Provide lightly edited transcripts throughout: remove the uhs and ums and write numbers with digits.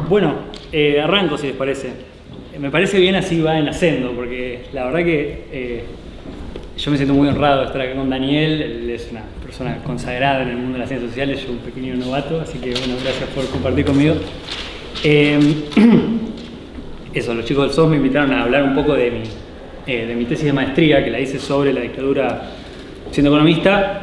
Bueno, arranco si les parece. Me parece bien así va en ascendo, porque la verdad que yo me siento muy honrado de estar acá con Daniel. Él es una persona consagrada en el mundo de las ciencias sociales, yo un pequeño novato, así que bueno, gracias por compartir conmigo. Eso, los chicos del SOS me invitaron a hablar un poco de mi tesis de maestría, que la hice sobre la dictadura siendo economista.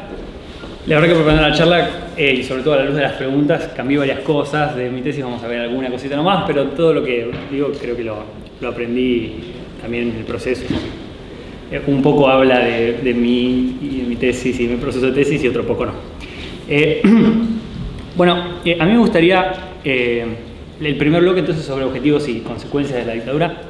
La verdad que preparando la charla, y sobre todo a la luz de las preguntas, cambié varias cosas. De mi tesis vamos a ver alguna cosita nomás, pero todo lo que digo creo que lo aprendí también en el proceso. Un poco habla de mi tesis y mi proceso de tesis y otro poco no. Bueno, a mí me gustaría el primer bloque entonces sobre objetivos y consecuencias de la dictadura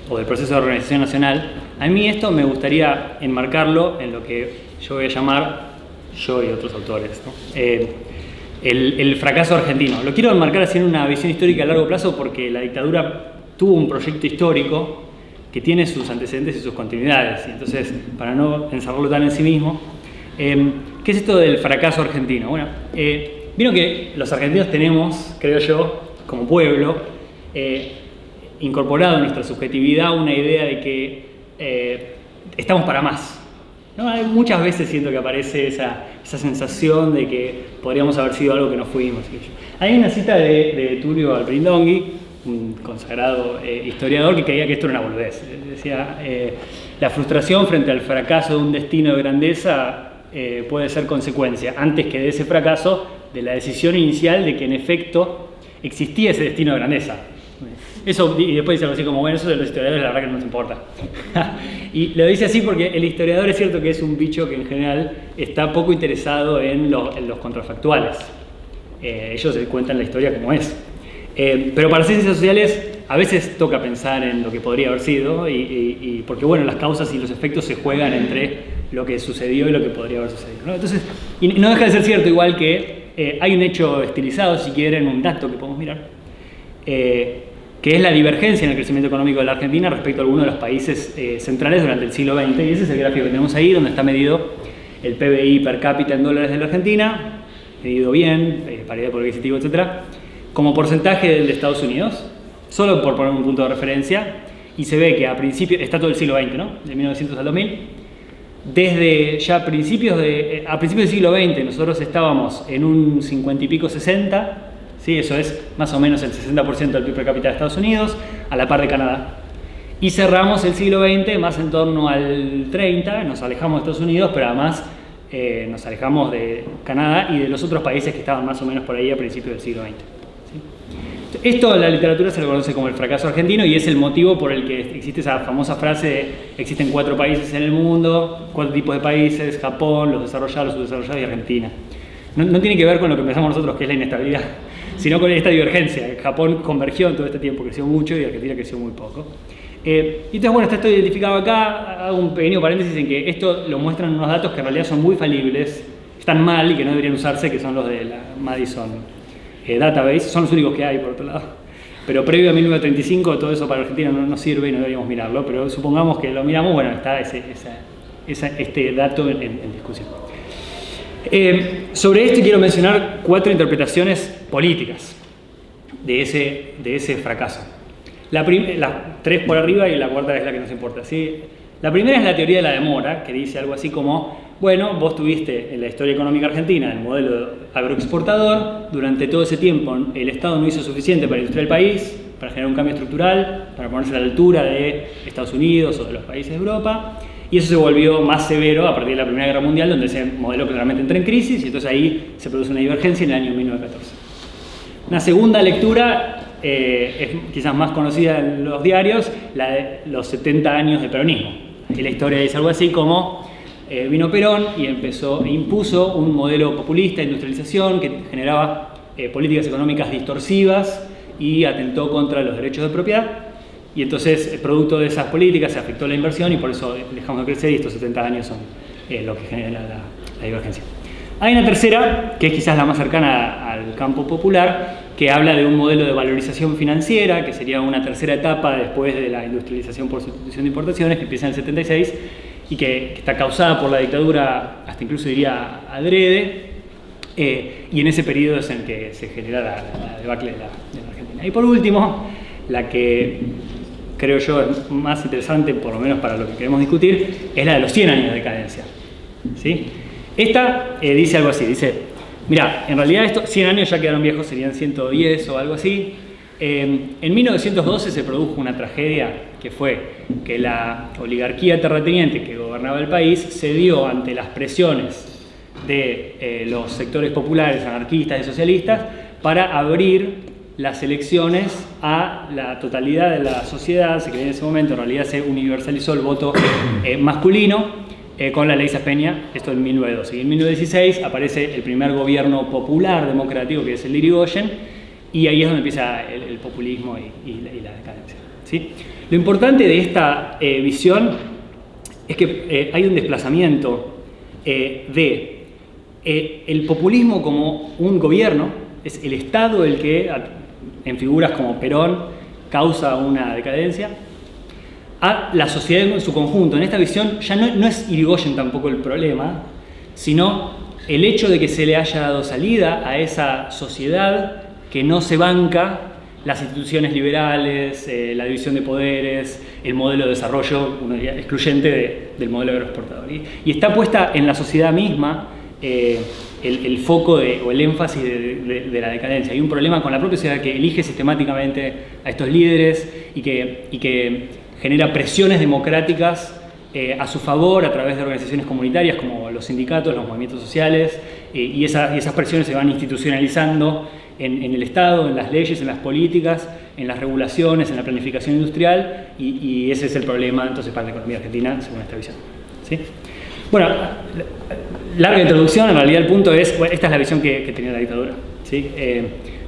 o del proceso de organización nacional. A mí esto me gustaría enmarcarlo en lo que yo voy a llamar, yo y otros autores, ¿no? El fracaso argentino. Lo quiero enmarcar así en una visión histórica a largo plazo porque la dictadura tuvo un proyecto histórico que tiene sus antecedentes y sus continuidades. Y entonces, para no encerrarlo tan en sí mismo, ¿qué es esto del fracaso argentino? Bueno, vieron que los argentinos tenemos, creo yo, como pueblo, incorporado en nuestra subjetividad una idea de que estamos para más. ¿No? Muchas veces siento que aparece esa sensación de que podríamos haber sido algo que no fuimos. Hay una cita de Tulio Alperindongui, un consagrado historiador, que creía que esto era una boludez. Decía, la frustración frente al fracaso de un destino de grandeza puede ser consecuencia, antes que de ese fracaso, de la decisión inicial de que en efecto existía ese destino de grandeza. Eso, y después dice algo así como, bueno, eso de los historiadores la verdad que no nos importa. Y lo dice así porque el historiador es cierto que es un bicho que en general está poco interesado en los contrafactuales. Ellos se cuentan la historia como es. Pero para ciencias sociales a veces toca pensar en lo que podría haber sido y porque bueno, las causas y los efectos se juegan entre lo que sucedió y lo que podría haber sucedido, ¿no? Entonces, y no deja de ser cierto igual que hay un hecho estilizado, si quieren, un dato que podemos mirar, que es la divergencia en el crecimiento económico de la Argentina respecto a algunos de los países centrales durante el siglo XX. Y ese es el gráfico que tenemos ahí, donde está medido el PBI per cápita en dólares de la Argentina, medido bien, paridad de poder adquisitivo, etc., como porcentaje del de Estados Unidos, solo por poner un punto de referencia, y se ve que a principios, está todo el siglo XX, ¿no? De 1900 al 2000, desde ya a principios del siglo XX nosotros estábamos en un 50 y pico 60, ¿sí? Eso es más o menos el 60% del PIB per cápita de Estados Unidos, a la par de Canadá. Y cerramos el siglo XX más en torno al 30, nos alejamos de Estados Unidos, pero además nos alejamos de Canadá y de los otros países que estaban más o menos por ahí a principios del siglo XX. ¿Sí? Esto en la literatura se lo conoce como el fracaso argentino y es el motivo por el que existe esa famosa frase de existen 4 países en el mundo, 4 tipos de países, Japón, los desarrollados, los subdesarrollados y Argentina. No tiene que ver con lo que pensamos nosotros, que es la inestabilidad, sino con esta divergencia. Japón convergió en todo este tiempo, creció mucho y Argentina creció muy poco. Y entonces, bueno, está esto identificado acá. Hago un pequeño paréntesis en que esto lo muestran unos datos que en realidad son muy falibles, están mal y que no deberían usarse, que son los de la Madison Database, son los únicos que hay por otro lado. Pero previo a 1935 todo eso para Argentina no sirve y no deberíamos mirarlo, pero supongamos que lo miramos, bueno, está este dato en discusión. Sobre esto quiero mencionar 4 interpretaciones políticas de ese fracaso. Las 3 por arriba y la 4ª es la que nos importa, ¿sí? La primera es la teoría de la demora, que dice algo así como, bueno, vos tuviste en la historia económica argentina el modelo agroexportador, durante todo ese tiempo el Estado no hizo suficiente para ilustrar el país, para generar un cambio estructural, para ponerse a la altura de Estados Unidos o de los países de Europa, y eso se volvió más severo a partir de la Primera Guerra Mundial, donde ese modelo claramente entra en crisis y entonces ahí se produce una divergencia en el año 1914. Una segunda lectura es quizás más conocida en los diarios, la de los 70 años de peronismo. Aquí la historia dice algo así como vino Perón y impuso un modelo populista de industrialización que generaba políticas económicas distorsivas y atentó contra los derechos de propiedad. Y entonces, producto de esas políticas, se afectó la inversión y por eso dejamos de crecer y estos 70 años son lo que genera la divergencia. Hay una tercera, que es quizás la más cercana al campo popular, que habla de un modelo de valorización financiera, que sería una tercera etapa después de la industrialización por sustitución de importaciones, que empieza en el 76 y que está causada por la dictadura, hasta incluso diría adrede, y en ese periodo es en que se genera la debacle de la Argentina. Y por último, la que creo yo es más interesante, por lo menos para lo que queremos discutir, es la de los 100 años de decadencia. ¿Sí? Esta dice algo así, dice, mira, en realidad estos 100 años ya quedaron viejos, serían 110 o algo así. En 1912 se produjo una tragedia que fue que la oligarquía terrateniente que gobernaba el país cedió ante las presiones de los sectores populares, anarquistas y socialistas para abrir las elecciones a la totalidad de la sociedad. Se creía en ese momento, en realidad se universalizó el voto masculino con la ley Saspeña, esto en 1912. Y en 1916 aparece el primer gobierno popular democrático, que es el de Irigoyen, y ahí es donde empieza el populismo y la decadencia. ¿Sí? Lo importante de esta visión es que hay un desplazamiento de el populismo como un gobierno, es el Estado el que, en figuras como Perón, causa una decadencia, a la sociedad en su conjunto. En esta visión ya no es Irigoyen tampoco el problema, sino el hecho de que se le haya dado salida a esa sociedad que no se banca las instituciones liberales, la división de poderes, el modelo de desarrollo excluyente del modelo agroexportador. Y está puesta en la sociedad misma el foco o el énfasis de la decadencia. Hay un problema con la propia sociedad que elige sistemáticamente a estos líderes y que genera presiones democráticas a su favor a través de organizaciones comunitarias como los sindicatos, los movimientos sociales, y esas presiones se van institucionalizando en el Estado, en las leyes, en las políticas, en las regulaciones, en la planificación industrial, y ese es el problema entonces para la economía argentina según esta visión. ¿Sí? Bueno, larga introducción, en realidad el punto es, bueno, esta es la visión que tenía la dictadura. ¿Sí?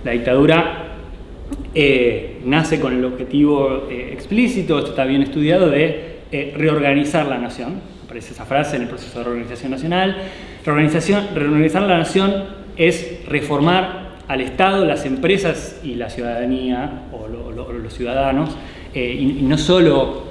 La dictadura nace con el objetivo explícito, esto está bien estudiado, de reorganizar la nación. Aparece esa frase en el proceso de reorganización nacional. Reorganizar la nación es reformar al Estado, las empresas y la ciudadanía, o los ciudadanos, y no solo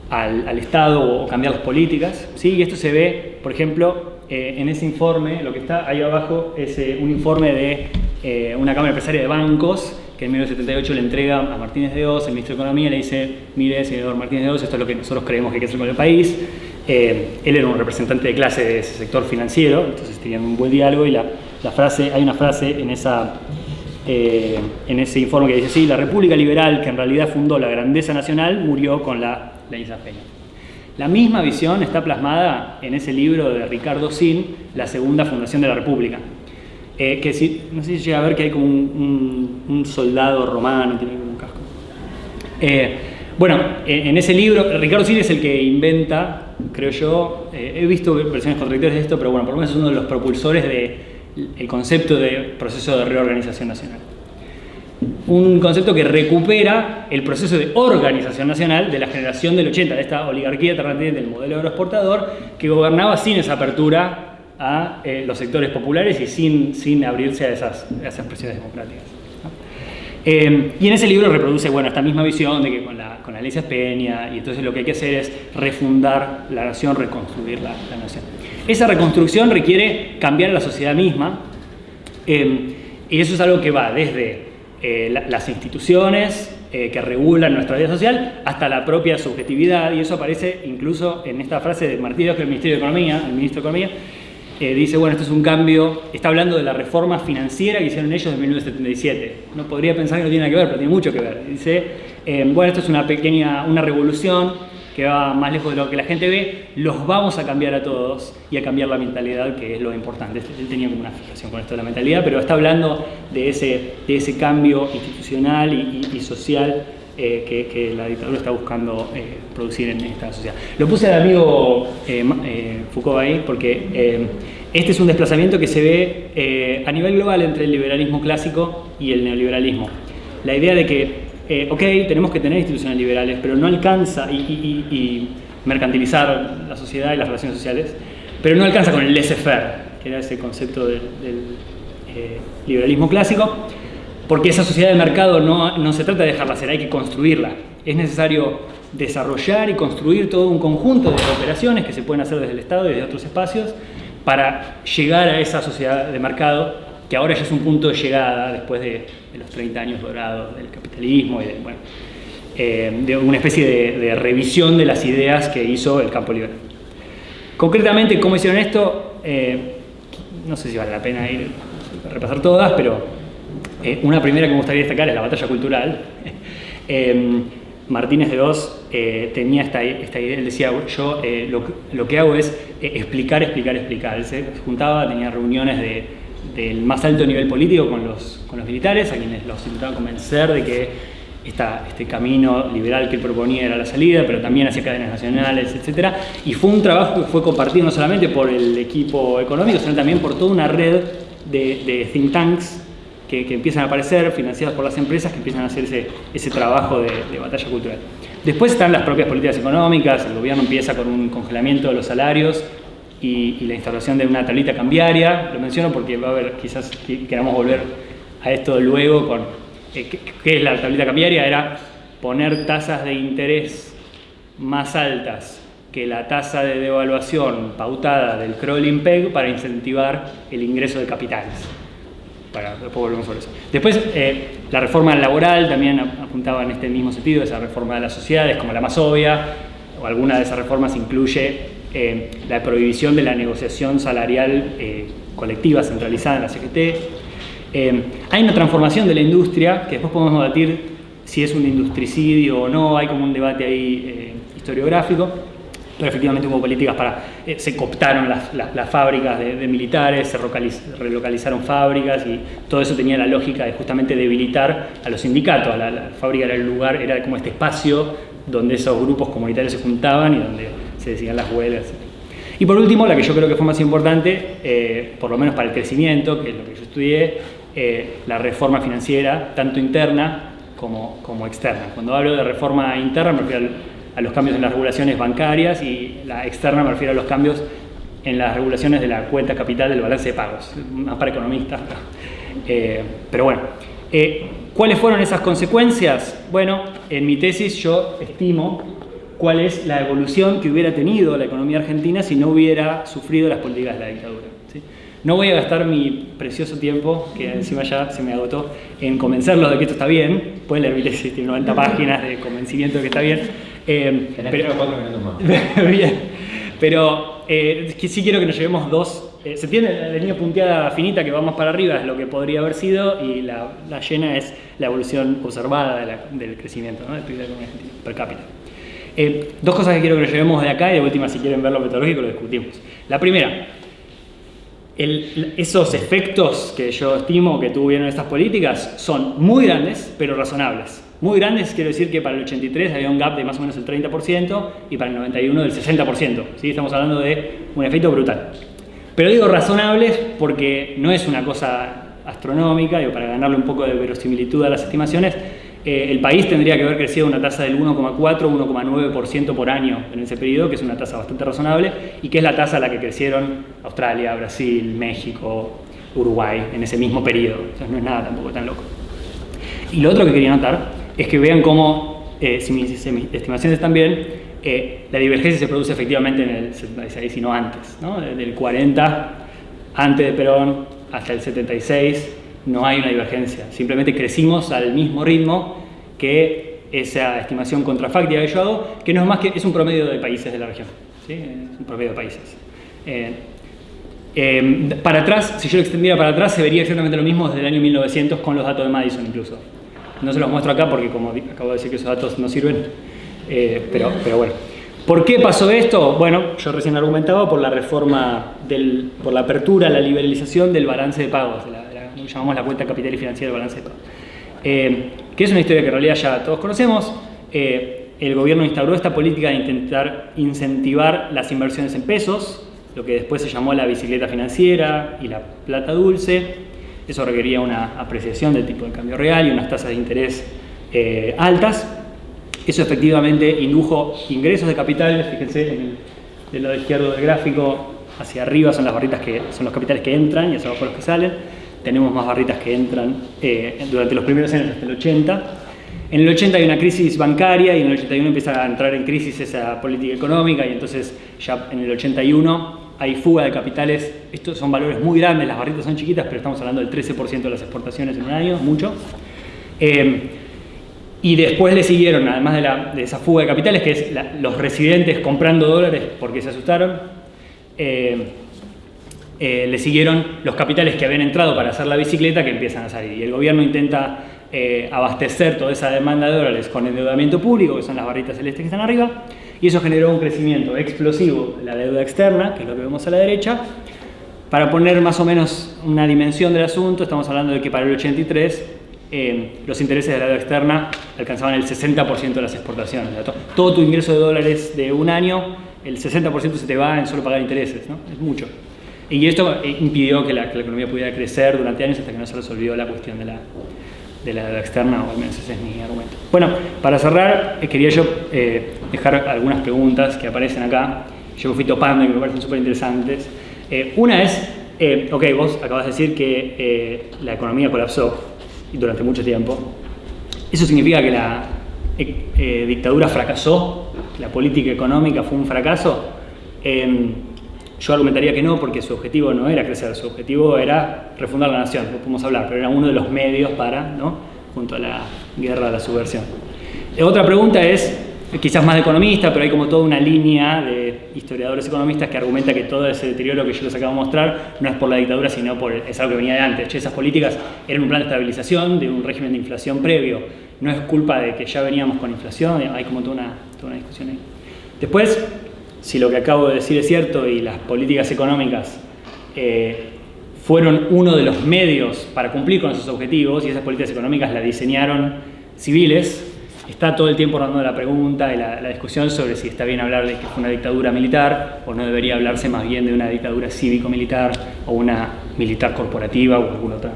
al Estado o cambiar las políticas. ¿Sí? Y esto se ve, por ejemplo, en ese informe, lo que está ahí abajo es un informe de una Cámara Empresaria de Bancos, que en 1978 le entrega a Martínez de Hoz, el ministro de Economía, le dice, mire, señor Martínez de Hoz, esto es lo que nosotros creemos que hay que hacer con el país. Él era un representante de clase de ese sector financiero, entonces tenían un buen diálogo, y hay una frase en ese informe que dice, sí, la República Liberal, que en realidad fundó la grandeza nacional, murió con la ley Saspeña. La misma visión está plasmada en ese libro de Ricardo Sin, La Segunda Fundación de la República. No sé si llega a ver que hay como un soldado romano, tiene como un casco. Bueno, en ese libro, Ricardo Sin es el que inventa, creo yo, he visto versiones contradictorias de esto, pero bueno, por lo menos es uno de los propulsores del concepto de proceso de reorganización nacional. Un concepto que recupera el proceso de organización nacional de la generación del 80, de esta oligarquía terrateniente del modelo agroexportador, que gobernaba sin esa apertura a los sectores populares y sin abrirse a esas presiones democráticas. Y en ese libro reproduce, bueno, esta misma visión de que con la ley Saspeña, y entonces lo que hay que hacer es refundar la nación, reconstruir la nación. Esa reconstrucción requiere cambiar a la sociedad misma, y eso es algo que va desde las instituciones que regulan nuestra vida social hasta la propia subjetividad, y eso aparece incluso en esta frase de Martínez, que es el ministro de Economía, dice, bueno, esto es un cambio, está hablando de la reforma financiera que hicieron ellos en 1977. No podría pensar que no tiene nada que ver, pero tiene mucho que ver. Dice, bueno, esto es una revolución que va más lejos de lo que la gente ve, los vamos a cambiar a todos y a cambiar la mentalidad, que es lo importante. Él tenía como una fijación con esto de la mentalidad, pero está hablando de ese cambio institucional y social que la dictadura está buscando producir en esta sociedad. Lo puse al amigo Foucault ahí porque este es un desplazamiento que se ve a nivel global entre el liberalismo clásico y el neoliberalismo. La idea de que ok, tenemos que tener instituciones liberales, pero no alcanza, y mercantilizar la sociedad y las relaciones sociales, pero no alcanza con el laissez-faire, que era ese concepto del liberalismo clásico, porque esa sociedad de mercado no se trata de dejarla ser, hay que construirla. Es necesario desarrollar y construir todo un conjunto de operaciones que se pueden hacer desde el Estado y desde otros espacios para llegar a esa sociedad de mercado, que ahora ya es un punto de llegada después de los 30 años dorados del capitalismo y de una especie de revisión de las ideas que hizo el campo liberal. Concretamente, ¿cómo hicieron esto? No sé si vale la pena ir a repasar todas, pero una primera que me gustaría destacar es la batalla cultural. Martínez de Oz tenía esta idea, él decía, yo lo que hago es explicar. Él se juntaba, tenía reuniones del más alto nivel político con los militares, a quienes los intentaba convencer de que este camino liberal que él proponía era la salida, pero también hacía cadenas nacionales, etc. Y fue un trabajo que fue compartido no solamente por el equipo económico, sino también por toda una red de think tanks que empiezan a aparecer, financiados por las empresas, que empiezan a hacer ese trabajo de batalla cultural. Después están las propias políticas económicas, el gobierno empieza con un congelamiento de los salarios y la instauración de una tablita cambiaria. Lo menciono porque va a haber, quizás queramos volver a esto luego con ¿qué es la tablita cambiaria? Era poner tasas de interés más altas que la tasa de devaluación pautada del crawling peg para incentivar el ingreso de capitales. Después volvemos sobre eso. Después, la reforma laboral también apuntaba en este mismo sentido, esa reforma de las sociedades como la más obvia, o alguna de esas reformas incluye la prohibición de la negociación salarial colectiva centralizada en la CGT. Hay una transformación de la industria, que después podemos debatir si es un industricidio o no, hay como un debate ahí historiográfico, pero efectivamente hubo políticas se cooptaron las fábricas de militares, se relocalizaron fábricas y todo eso tenía la lógica de justamente debilitar a los sindicatos. La fábrica era el lugar, era como este espacio donde esos grupos comunitarios se juntaban y donde se decían las huelgas. Y por último, la que yo creo que fue más importante, por lo menos para el crecimiento, que es lo que yo estudié, la reforma financiera, tanto interna como externa. Cuando hablo de reforma interna me refiero a los cambios en las regulaciones bancarias, y la externa me refiero a los cambios en las regulaciones de la cuenta capital del balance de pagos, más para economistas. Pero bueno, ¿cuáles fueron esas consecuencias? Bueno, en mi tesis yo estimo cuál es la evolución que hubiera tenido la economía argentina si no hubiera sufrido las políticas de la dictadura, ¿sí? No voy a gastar mi precioso tiempo, que encima ya se me agotó, en convencerlos de que esto está bien. Pueden leer mi tesis, tiene 90 páginas de convencimiento de que está bien. Pero 4 minutos más. Bien. Pero sí quiero que nos llevemos dos. Se tiene la línea punteada finita que va más para arriba, es lo que podría haber sido, y la llena es la evolución observada del crecimiento, ¿no? Del PIB de la economía argentina per cápita. Dos cosas que quiero que nos llevemos de acá, y de última, si quieren ver lo metodológico, lo discutimos. La primera, esos efectos que yo estimo que tuvieron estas políticas son muy grandes, pero razonables. Muy grandes quiero decir que para el 83 había un gap de más o menos el 30% y para el 91 del 60%. ¿Sí? Estamos hablando de un efecto brutal. Pero digo razonables porque no es una cosa astronómica, y para ganarle un poco de verosimilitud a las estimaciones, el país tendría que haber crecido una tasa del 1,4-1,9% por año en ese periodo, que es una tasa bastante razonable, y que es la tasa a la que crecieron Australia, Brasil, México, Uruguay en ese mismo periodo. Entonces no es nada tampoco tan loco. Y lo otro que quería notar es que vean cómo, si mis estimaciones están bien, la divergencia se produce efectivamente en el 76 y no antes, ¿no? Desde el 40, antes de Perón, hasta el 76, no hay una divergencia. Simplemente crecimos al mismo ritmo que esa estimación contrafáctica que yo hago, que no es más que es un promedio de países de la región. ¿Sí? Es un promedio de países. Para atrás, si yo lo extendiera para atrás, se vería exactamente lo mismo desde el año 1900 con los datos de Madison incluso. No se los muestro acá porque, como acabo de decir, que esos datos no sirven, pero bueno. ¿Por qué pasó esto? Bueno, yo recién argumentaba por la reforma, por la apertura, la liberalización del balance de pagos, lo que llamamos la cuenta capital y financiera del balance de pagos. Que es una historia que en realidad ya todos conocemos. El gobierno instauró esta política de intentar incentivar las inversiones en pesos, lo que después se llamó la bicicleta financiera y la plata dulce. Eso requería una apreciación del tipo de cambio real y unas tasas de interés altas. Eso efectivamente indujo ingresos de capital. Fíjense, del lado izquierdo del gráfico, hacia arriba son las barritas que son los capitales que entran y hacia abajo los que salen. Tenemos más barritas que entran durante los primeros años hasta el 80. En el 80 hay una crisis bancaria y en el 81 empieza a entrar en crisis esa política económica, y entonces ya en el 81 hay fuga de capitales. Estos son valores muy grandes, las barritas son chiquitas, pero estamos hablando del 13% de las exportaciones en un año, mucho. Y después le siguieron, además de esa fuga de capitales, que es los residentes comprando dólares porque se asustaron, le siguieron los capitales que habían entrado para hacer la bicicleta que empiezan a salir. Y el gobierno intenta abastecer toda esa demanda de dólares con endeudamiento público, que son las barritas celestes que están arriba, y eso generó un crecimiento explosivo de la deuda externa, que es lo que vemos a la derecha. Para poner más o menos una dimensión del asunto, estamos hablando de que para el 83 los intereses de la deuda externa alcanzaban el 60% de las exportaciones. Todo tu ingreso de dólares de un año, el 60% se te va en solo pagar intereses, ¿no? Es mucho. Y esto impidió que la economía pudiera crecer durante años hasta que no se resolvió la cuestión de la deuda externa, o al menos ese es mi argumento. Bueno, para cerrar, quería yo dejar algunas preguntas que aparecen acá. Yo fui topando y me parecen súper interesantes. Una es, ok, vos acabas de decir que la economía colapsó durante mucho tiempo. ¿Eso significa que la dictadura fracasó? ¿La política económica fue un fracaso? Yo argumentaría que no, porque su objetivo no era crecer, su objetivo era refundar la nación, lo podemos hablar, pero era uno de los medios para, ¿no?, junto a la guerra de la subversión. Otra pregunta es, quizás más de economista, pero hay como toda una línea de historiadores economistas que argumenta que todo ese deterioro que yo les acabo de mostrar no es por la dictadura, sino es algo que venía de antes. Esas políticas eran un plan de estabilización de un régimen de inflación previo. No es culpa de que ya veníamos con inflación, hay como toda una discusión ahí. Después, si lo que acabo de decir es cierto y las políticas económicas fueron uno de los medios para cumplir con esos objetivos, y esas políticas económicas las diseñaron civiles, está todo el tiempo rondando la pregunta y la discusión sobre si está bien hablar de que fue una dictadura militar o no debería hablarse más bien de una dictadura cívico-militar o una militar corporativa o alguna otra.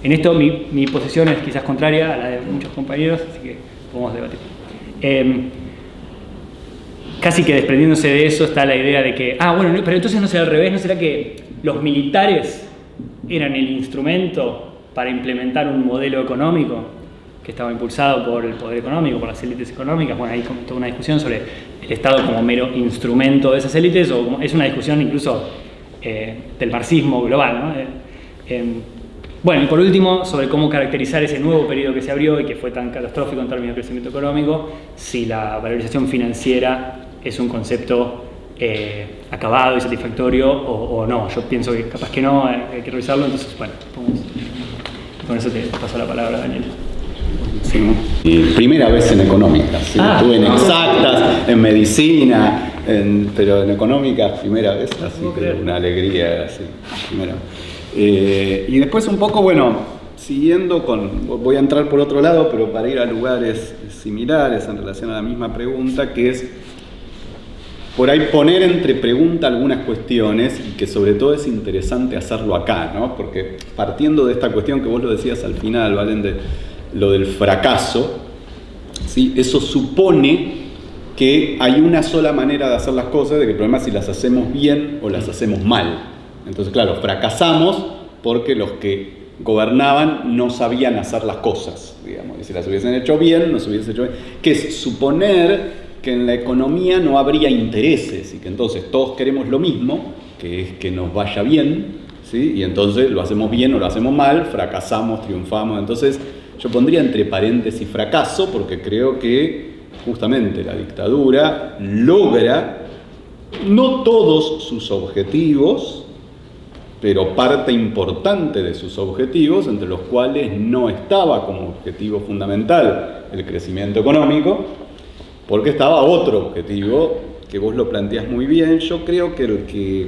En esto mi posición es quizás contraria a la de muchos compañeros, así que podemos debatir. Casi que desprendiéndose de eso está la idea de que, bueno, pero entonces no será al revés, ¿no será que los militares eran el instrumento para implementar un modelo económico que estaba impulsado por el poder económico, por las élites económicas? Bueno, hay toda una discusión sobre el Estado como mero instrumento de esas élites, o es una discusión incluso del marxismo global, ¿no? Bueno, y por último, sobre cómo caracterizar ese nuevo periodo que se abrió y que fue tan catastrófico en términos de crecimiento económico, si la valorización financiera es un concepto acabado y satisfactorio o no. Yo pienso que capaz que no, hay que revisarlo, entonces, bueno, con eso te paso la palabra, Daniel. Sí, y primera vez en económicas, ¿sí? Estuve en exactas, en medicina, pero en económicas primera vez, así que una alegría, así, primera. Y después un poco, bueno, siguiendo voy a entrar por otro lado, pero para ir a lugares similares en relación a la misma pregunta, que es por ahí poner entre pregunta algunas cuestiones, y que sobre todo es interesante hacerlo acá, ¿no? Porque partiendo de esta cuestión que vos lo decías al final, Valen, de lo del fracaso, ¿sí? Eso supone que hay una sola manera de hacer las cosas, de que el problema es si las hacemos bien o las hacemos mal. Entonces, claro, fracasamos porque los que gobernaban no sabían hacer las cosas, digamos, y si las hubiesen hecho bien, no se hubiesen hecho bien, que es suponer que en la economía no habría intereses y que entonces todos queremos lo mismo, que es que nos vaya bien, ¿sí? Y entonces lo hacemos bien o lo hacemos mal, fracasamos, triunfamos. Entonces yo pondría entre paréntesis fracaso, porque creo que justamente la dictadura logra no todos sus objetivos, pero parte importante de sus objetivos, entre los cuales no estaba como objetivo fundamental el crecimiento económico, porque estaba otro objetivo, que vos lo planteás muy bien. Yo creo que el que,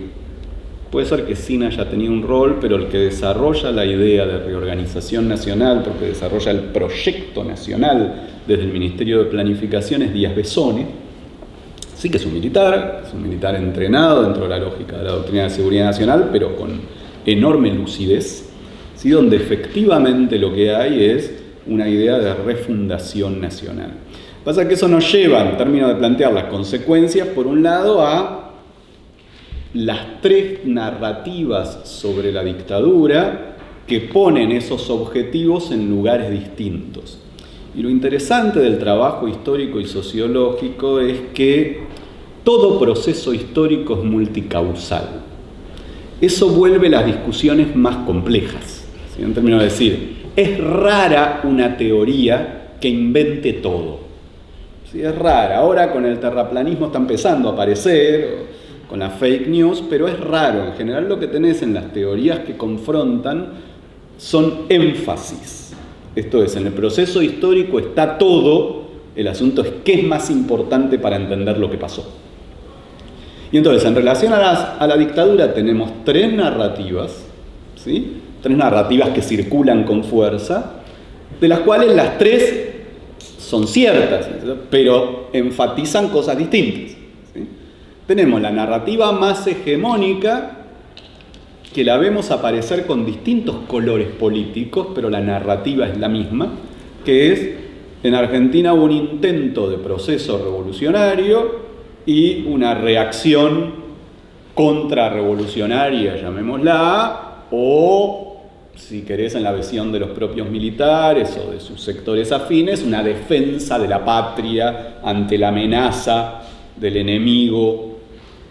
puede ser que Sina haya tenido un rol, pero el que desarrolla la idea de reorganización nacional, porque desarrolla el proyecto nacional desde el Ministerio de Planificación, es Díaz Bessone. Sí que es un militar entrenado dentro de la lógica de la doctrina de seguridad nacional, pero con enorme lucidez, ¿sí? Donde efectivamente lo que hay es una idea de refundación nacional. Pasa que eso nos lleva, en términos de plantear las consecuencias, por un lado a las tres narrativas sobre la dictadura que ponen esos objetivos en lugares distintos. Y lo interesante del trabajo histórico y sociológico es que todo proceso histórico es multicausal. eso vuelve las discusiones más complejas, ¿sí? En términos de decir, es rara una teoría que invente todo. ¿Sí? Es rara. Ahora con el terraplanismo está empezando a aparecer, con las fake news, pero es raro. En general lo que tenés en las teorías que confrontan son énfasis. Esto es, en el proceso histórico está todo, el asunto es qué es más importante para entender lo que pasó. Y entonces, en relación a la dictadura tenemos tres narrativas, ¿sí? Tres narrativas que circulan con fuerza, de las cuales las tres son ciertas, pero enfatizan cosas distintas, ¿sí? Tenemos la narrativa más hegemónica, que la vemos aparecer con distintos colores políticos, pero la narrativa es la misma, que es, en Argentina hubo un intento de proceso revolucionario y una reacción contrarrevolucionaria, llamémosla, o, si querés, en la visión de los propios militares o de sus sectores afines, una defensa de la patria ante la amenaza del enemigo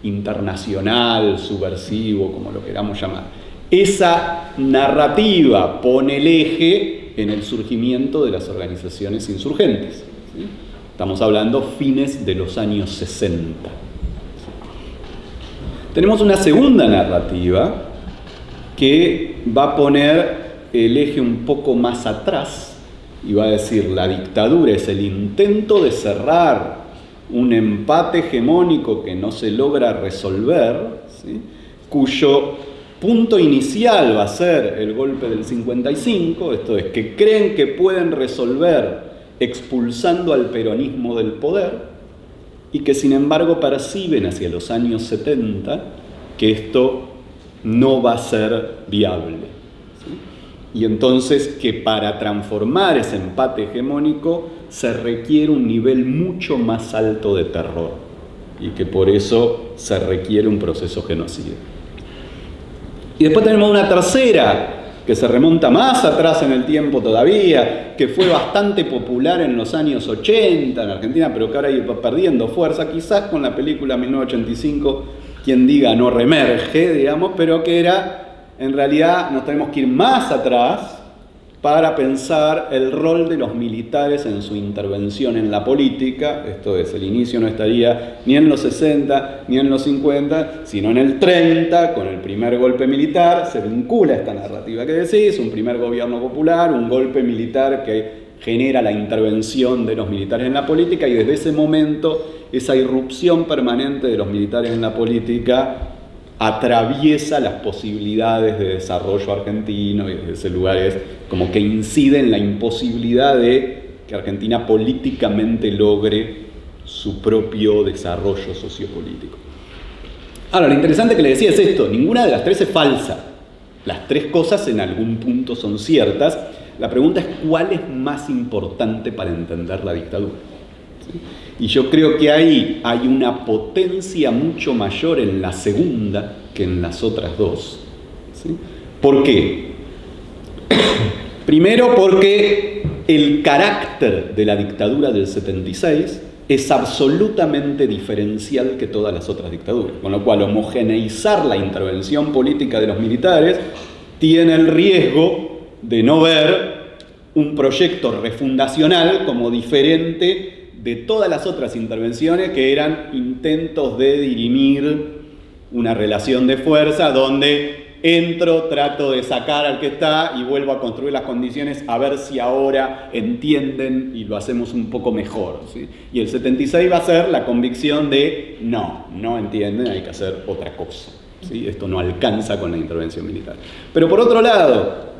internacional, subversivo, como lo queramos llamar. Esa narrativa pone el eje en el surgimiento de las organizaciones insurgentes, ¿sí? Estamos hablando fines de los años 60. Tenemos una segunda narrativa que va a poner el eje un poco más atrás y va a decir, la dictadura es el intento de cerrar un empate hegemónico que no se logra resolver, ¿sí? Cuyo punto inicial va a ser el golpe del 55, esto es, que creen que pueden resolver expulsando al peronismo del poder y que sin embargo perciben hacia los años 70 que esto no va a ser viable, ¿sí? Y entonces que para transformar ese empate hegemónico se requiere un nivel mucho más alto de terror y que por eso se requiere un proceso genocida. Y después tenemos una tercera que se remonta más atrás en el tiempo todavía, que fue bastante popular en los años 80 en Argentina, pero que ahora va perdiendo fuerza, quizás con la película 1985, quien diga no reemerge, digamos, pero que era, en realidad nos tenemos que ir más atrás para pensar el rol de los militares en su intervención en la política. Esto es, el inicio no estaría ni en los 60 ni en los 50, sino en el 30, con el primer golpe militar. Se vincula esta narrativa que decís, un primer gobierno popular, un golpe militar que genera la intervención de los militares en la política, y desde ese momento esa irrupción permanente de los militares en la política atraviesa las posibilidades de desarrollo argentino, y desde ese lugar es como que incide en la imposibilidad de que Argentina políticamente logre su propio desarrollo sociopolítico. Ahora, lo interesante que le decía es esto: ninguna de las tres es falsa. Las tres cosas en algún punto son ciertas. La pregunta es cuál es más importante para entender la dictadura, ¿sí? Y yo creo que ahí hay una potencia mucho mayor en la segunda que en las otras dos, ¿sí? ¿Por qué? Primero, porque el carácter de la dictadura del 76 es absolutamente diferencial que todas las otras dictaduras, con lo cual homogeneizar la intervención política de los militares tiene el riesgo de no ver un proyecto refundacional como diferente de todas las otras intervenciones, que eran intentos de dirimir una relación de fuerza donde entro, trato de sacar al que está y vuelvo a construir las condiciones a ver si ahora entienden y lo hacemos un poco mejor, ¿sí? Y el 76 va a ser la convicción de no entienden, hay que hacer otra cosa, ¿sí? Esto no alcanza con la intervención militar. Pero por otro lado,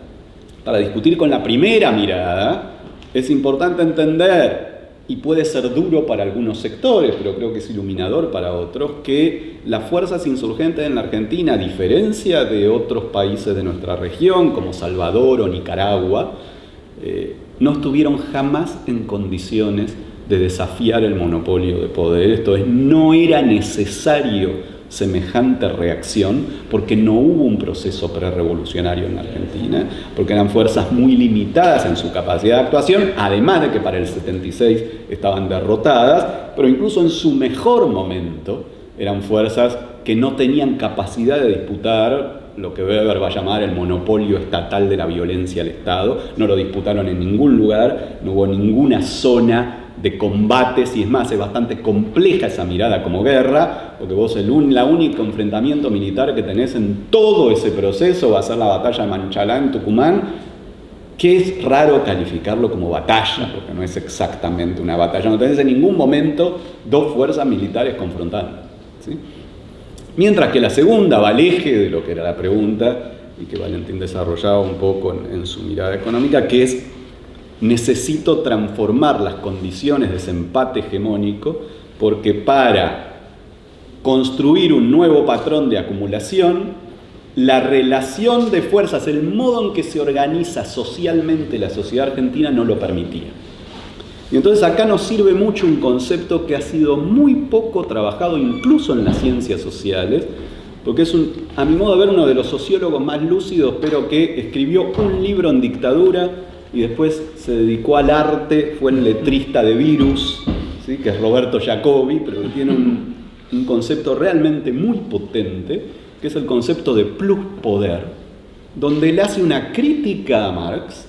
para discutir con la primera mirada, es importante entender, y puede ser duro para algunos sectores, pero creo que es iluminador para otros, que las fuerzas insurgentes en la Argentina, a diferencia de otros países de nuestra región, como Salvador o Nicaragua, no estuvieron jamás en condiciones de desafiar el monopolio de poder. Esto es, no era necesario semejante reacción porque no hubo un proceso prerrevolucionario en la Argentina, porque eran fuerzas muy limitadas en su capacidad de actuación, además de que para el 76 estaban derrotadas, pero incluso en su mejor momento eran fuerzas que no tenían capacidad de disputar lo que Weber va a llamar el monopolio estatal de la violencia al Estado. No lo disputaron en ningún lugar, no hubo ninguna zona de combates, y es más, es bastante compleja esa mirada como guerra, porque vos el único enfrentamiento militar que tenés en todo ese proceso va a ser la batalla de Manchalá en Tucumán, que es raro calificarlo como batalla, porque no es exactamente una batalla, no tenés en ningún momento dos fuerzas militares confrontando, ¿sí? Mientras que la segunda va al eje de lo que era la pregunta, y que Valentín desarrollaba un poco en su mirada económica, que es: necesito transformar las condiciones de ese empate hegemónico, porque para construir un nuevo patrón de acumulación, la relación de fuerzas, el modo en que se organiza socialmente la sociedad argentina no lo permitía. Y entonces acá nos sirve mucho un concepto que ha sido muy poco trabajado incluso en las ciencias sociales, porque es, a mi modo de ver, uno de los sociólogos más lúcidos, pero que escribió un libro en dictadura y después se dedicó al arte, fue el letrista de Virus, ¿sí? Que es Roberto Jacobi, pero que tiene un concepto realmente muy potente, que es el concepto de pluspoder, donde él hace una crítica a Marx,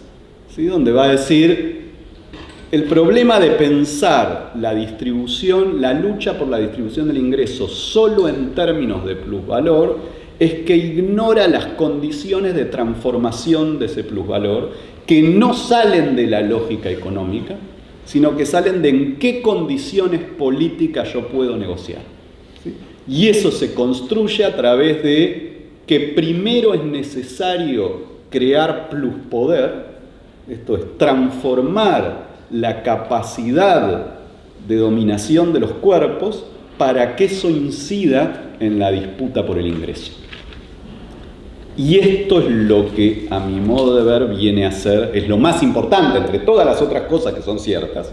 ¿sí? Donde va a decir: el problema de pensar la distribución, la lucha por la distribución del ingreso solo en términos de plusvalor, es que ignora las condiciones de transformación de ese plusvalor, que no salen de la lógica económica, sino que salen de en qué condiciones políticas yo puedo negociar, ¿sí? Y eso se construye a través de que primero es necesario crear pluspoder, esto es transformar la capacidad de dominación de los cuerpos para que eso incida en la disputa por el ingreso. Y esto es lo que, a mi modo de ver, viene a ser, es lo más importante, entre todas las otras cosas que son ciertas,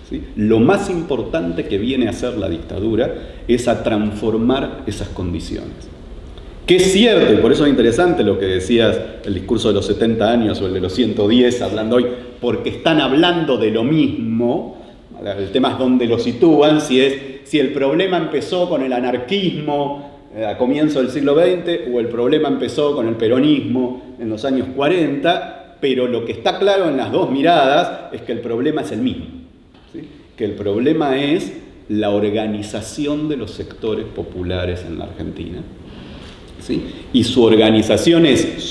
¿sí? Lo más importante que viene a hacer la dictadura es a transformar esas condiciones. Que es cierto, y por eso es interesante lo que decías, el discurso de los 70 años o el de los 110, hablando hoy, porque están hablando de lo mismo. El tema es dónde lo sitúan, si el problema empezó con el anarquismo a comienzo del siglo XX, o el problema empezó con el peronismo en los años 40, pero lo que está claro en las dos miradas es que el problema es el mismo, ¿sí? Que el problema es la organización de los sectores populares en la Argentina, ¿sí? Y sus organizaciones,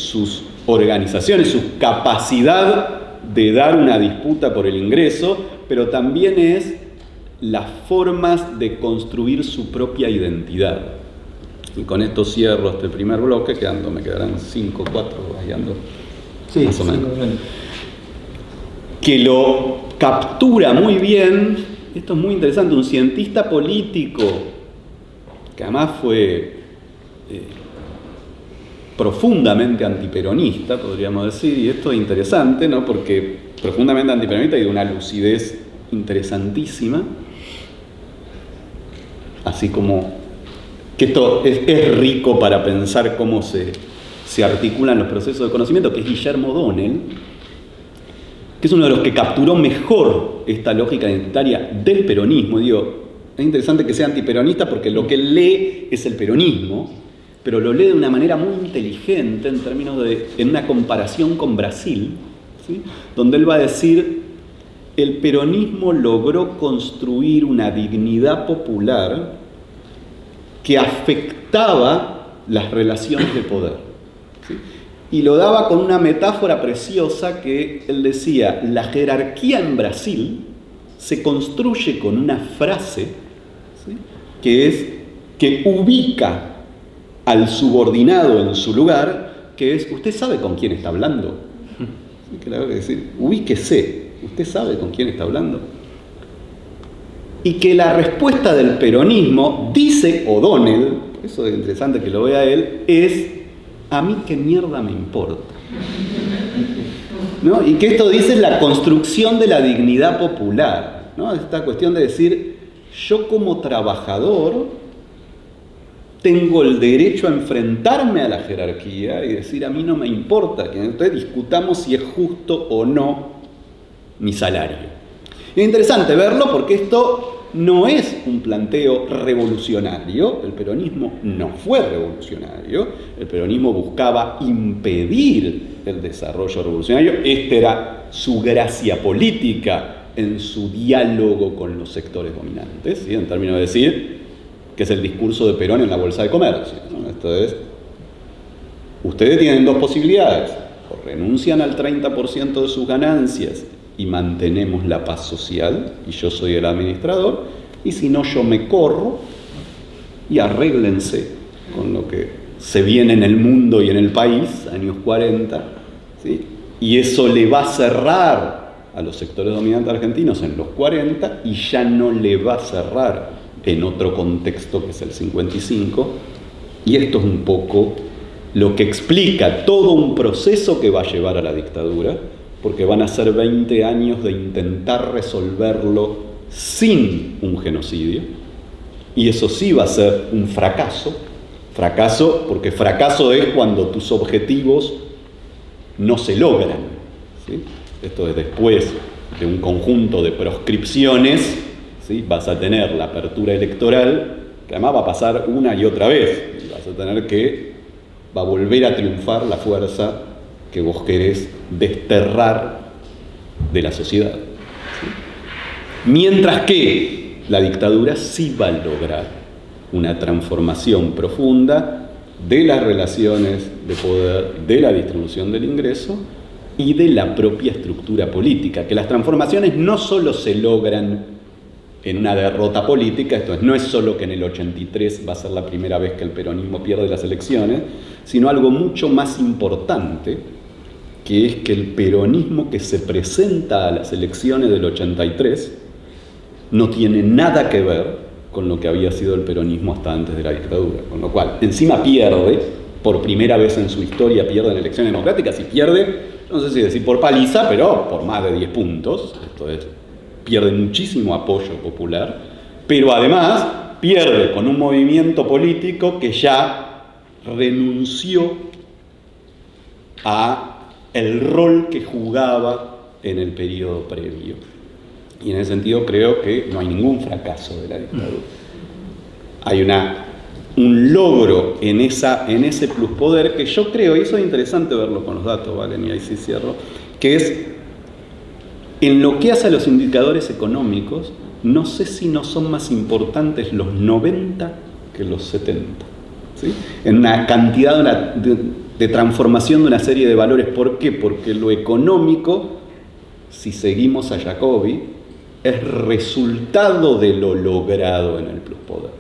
su capacidad de dar una disputa por el ingreso, pero también es las formas de construir su propia identidad. Y con esto cierro este primer bloque, me quedarán 5, 4, ahí ando, sí, más o menos. Que lo captura muy bien, esto es muy interesante, un cientista político, que además fue profundamente antiperonista, podríamos decir, y esto es interesante, ¿no? Porque profundamente antiperonista y de una lucidez interesantísima, así como que esto es rico para pensar cómo se articulan los procesos de conocimiento, que es Guillermo O'Donnell, que es uno de los que capturó mejor esta lógica identitaria del peronismo. Digo, es interesante que sea antiperonista porque lo que él lee es el peronismo, pero lo lee de una manera muy inteligente en una comparación con Brasil, ¿sí? Donde él va a decir: el peronismo logró construir una dignidad popular que afectaba las relaciones de poder, ¿sí? Y lo daba con una metáfora preciosa que él decía: la jerarquía en Brasil se construye con una frase, ¿sí? que ubica al subordinado en su lugar, que es: usted sabe con quién está hablando. ¿Sí? Claro que decir, ubíquese, usted sabe con quién está hablando. Y que la respuesta del peronismo, dice O'Donnell, eso es interesante que lo vea él, es: a mí qué mierda me importa, ¿no? Y que esto dice la construcción de la dignidad popular, ¿no? Esta cuestión de decir: yo como trabajador tengo el derecho a enfrentarme a la jerarquía y decir: a mí no me importa, que entonces discutamos si es justo o no mi salario. Es interesante verlo porque esto no es un planteo revolucionario. El peronismo no fue revolucionario. El peronismo buscaba impedir el desarrollo revolucionario. Esta era su gracia política en su diálogo con los sectores dominantes, ¿sí? En términos de decir que es el discurso de Perón en la Bolsa de Comercio, ¿no? Esto es, ustedes tienen dos posibilidades: o renuncian al 30% de sus ganancias y mantenemos la paz social, y yo soy el administrador, y si no, yo me corro y arréglense con lo que se viene en el mundo y en el país, años 40, ¿sí? Y eso le va a cerrar a los sectores dominantes argentinos en los 40 y ya no le va a cerrar en otro contexto que es el 55, y esto es un poco lo que explica todo un proceso que va a llevar a la dictadura, porque van a ser 20 años de intentar resolverlo sin un genocidio, y eso sí va a ser un fracaso, porque fracaso es cuando tus objetivos no se logran, ¿sí? Esto es después de un conjunto de proscripciones, ¿sí? Vas a tener la apertura electoral, que además va a pasar una y otra vez, y vas a tener que, va a volver a triunfar la fuerza que vos querés desterrar de la sociedad, ¿sí? Mientras que la dictadura sí va a lograr una transformación profunda de las relaciones de poder, de la distribución del ingreso y de la propia estructura política, que las transformaciones no solo se logran en una derrota política, esto es, no es solo que en el 83 va a ser la primera vez que el peronismo pierde las elecciones, sino algo mucho más importante, que es que el peronismo que se presenta a las elecciones del 83 no tiene nada que ver con lo que había sido el peronismo hasta antes de la dictadura, con lo cual encima pierde, por primera vez en su historia pierde en elecciones democráticas, y pierde, no sé si decir por paliza, pero por más de 10 puntos, esto es, pierde muchísimo apoyo popular, pero además pierde con un movimiento político que ya renunció a el rol que jugaba en el periodo previo. Y en ese sentido creo que no hay ningún fracaso de la dictadura. Hay un logro en ese pluspoder que yo creo, y eso es interesante verlo con los datos, Valen, y ahí sí cierro, que es, en lo que hace a los indicadores económicos, no sé si no son más importantes los 90 que los 70, ¿sí? En una cantidad de transformación de una serie de valores. ¿Por qué? Porque lo económico, si seguimos a Jacobi, es resultado de lo logrado en el pluspoder.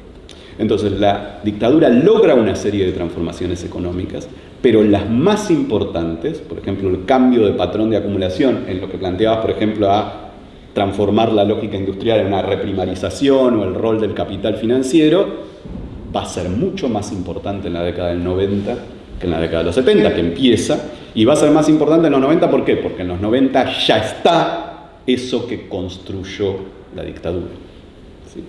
Entonces la dictadura logra una serie de transformaciones económicas, pero las más importantes, por ejemplo el cambio de patrón de acumulación, en lo que planteabas, por ejemplo, a transformar la lógica industrial en una reprimarización o el rol del capital financiero, va a ser mucho más importante en la década del 90 que en la década de los 70, que empieza, y va a ser más importante en los 90, ¿por qué? Porque en los 90 ya está eso que construyó la dictadura, ¿sí?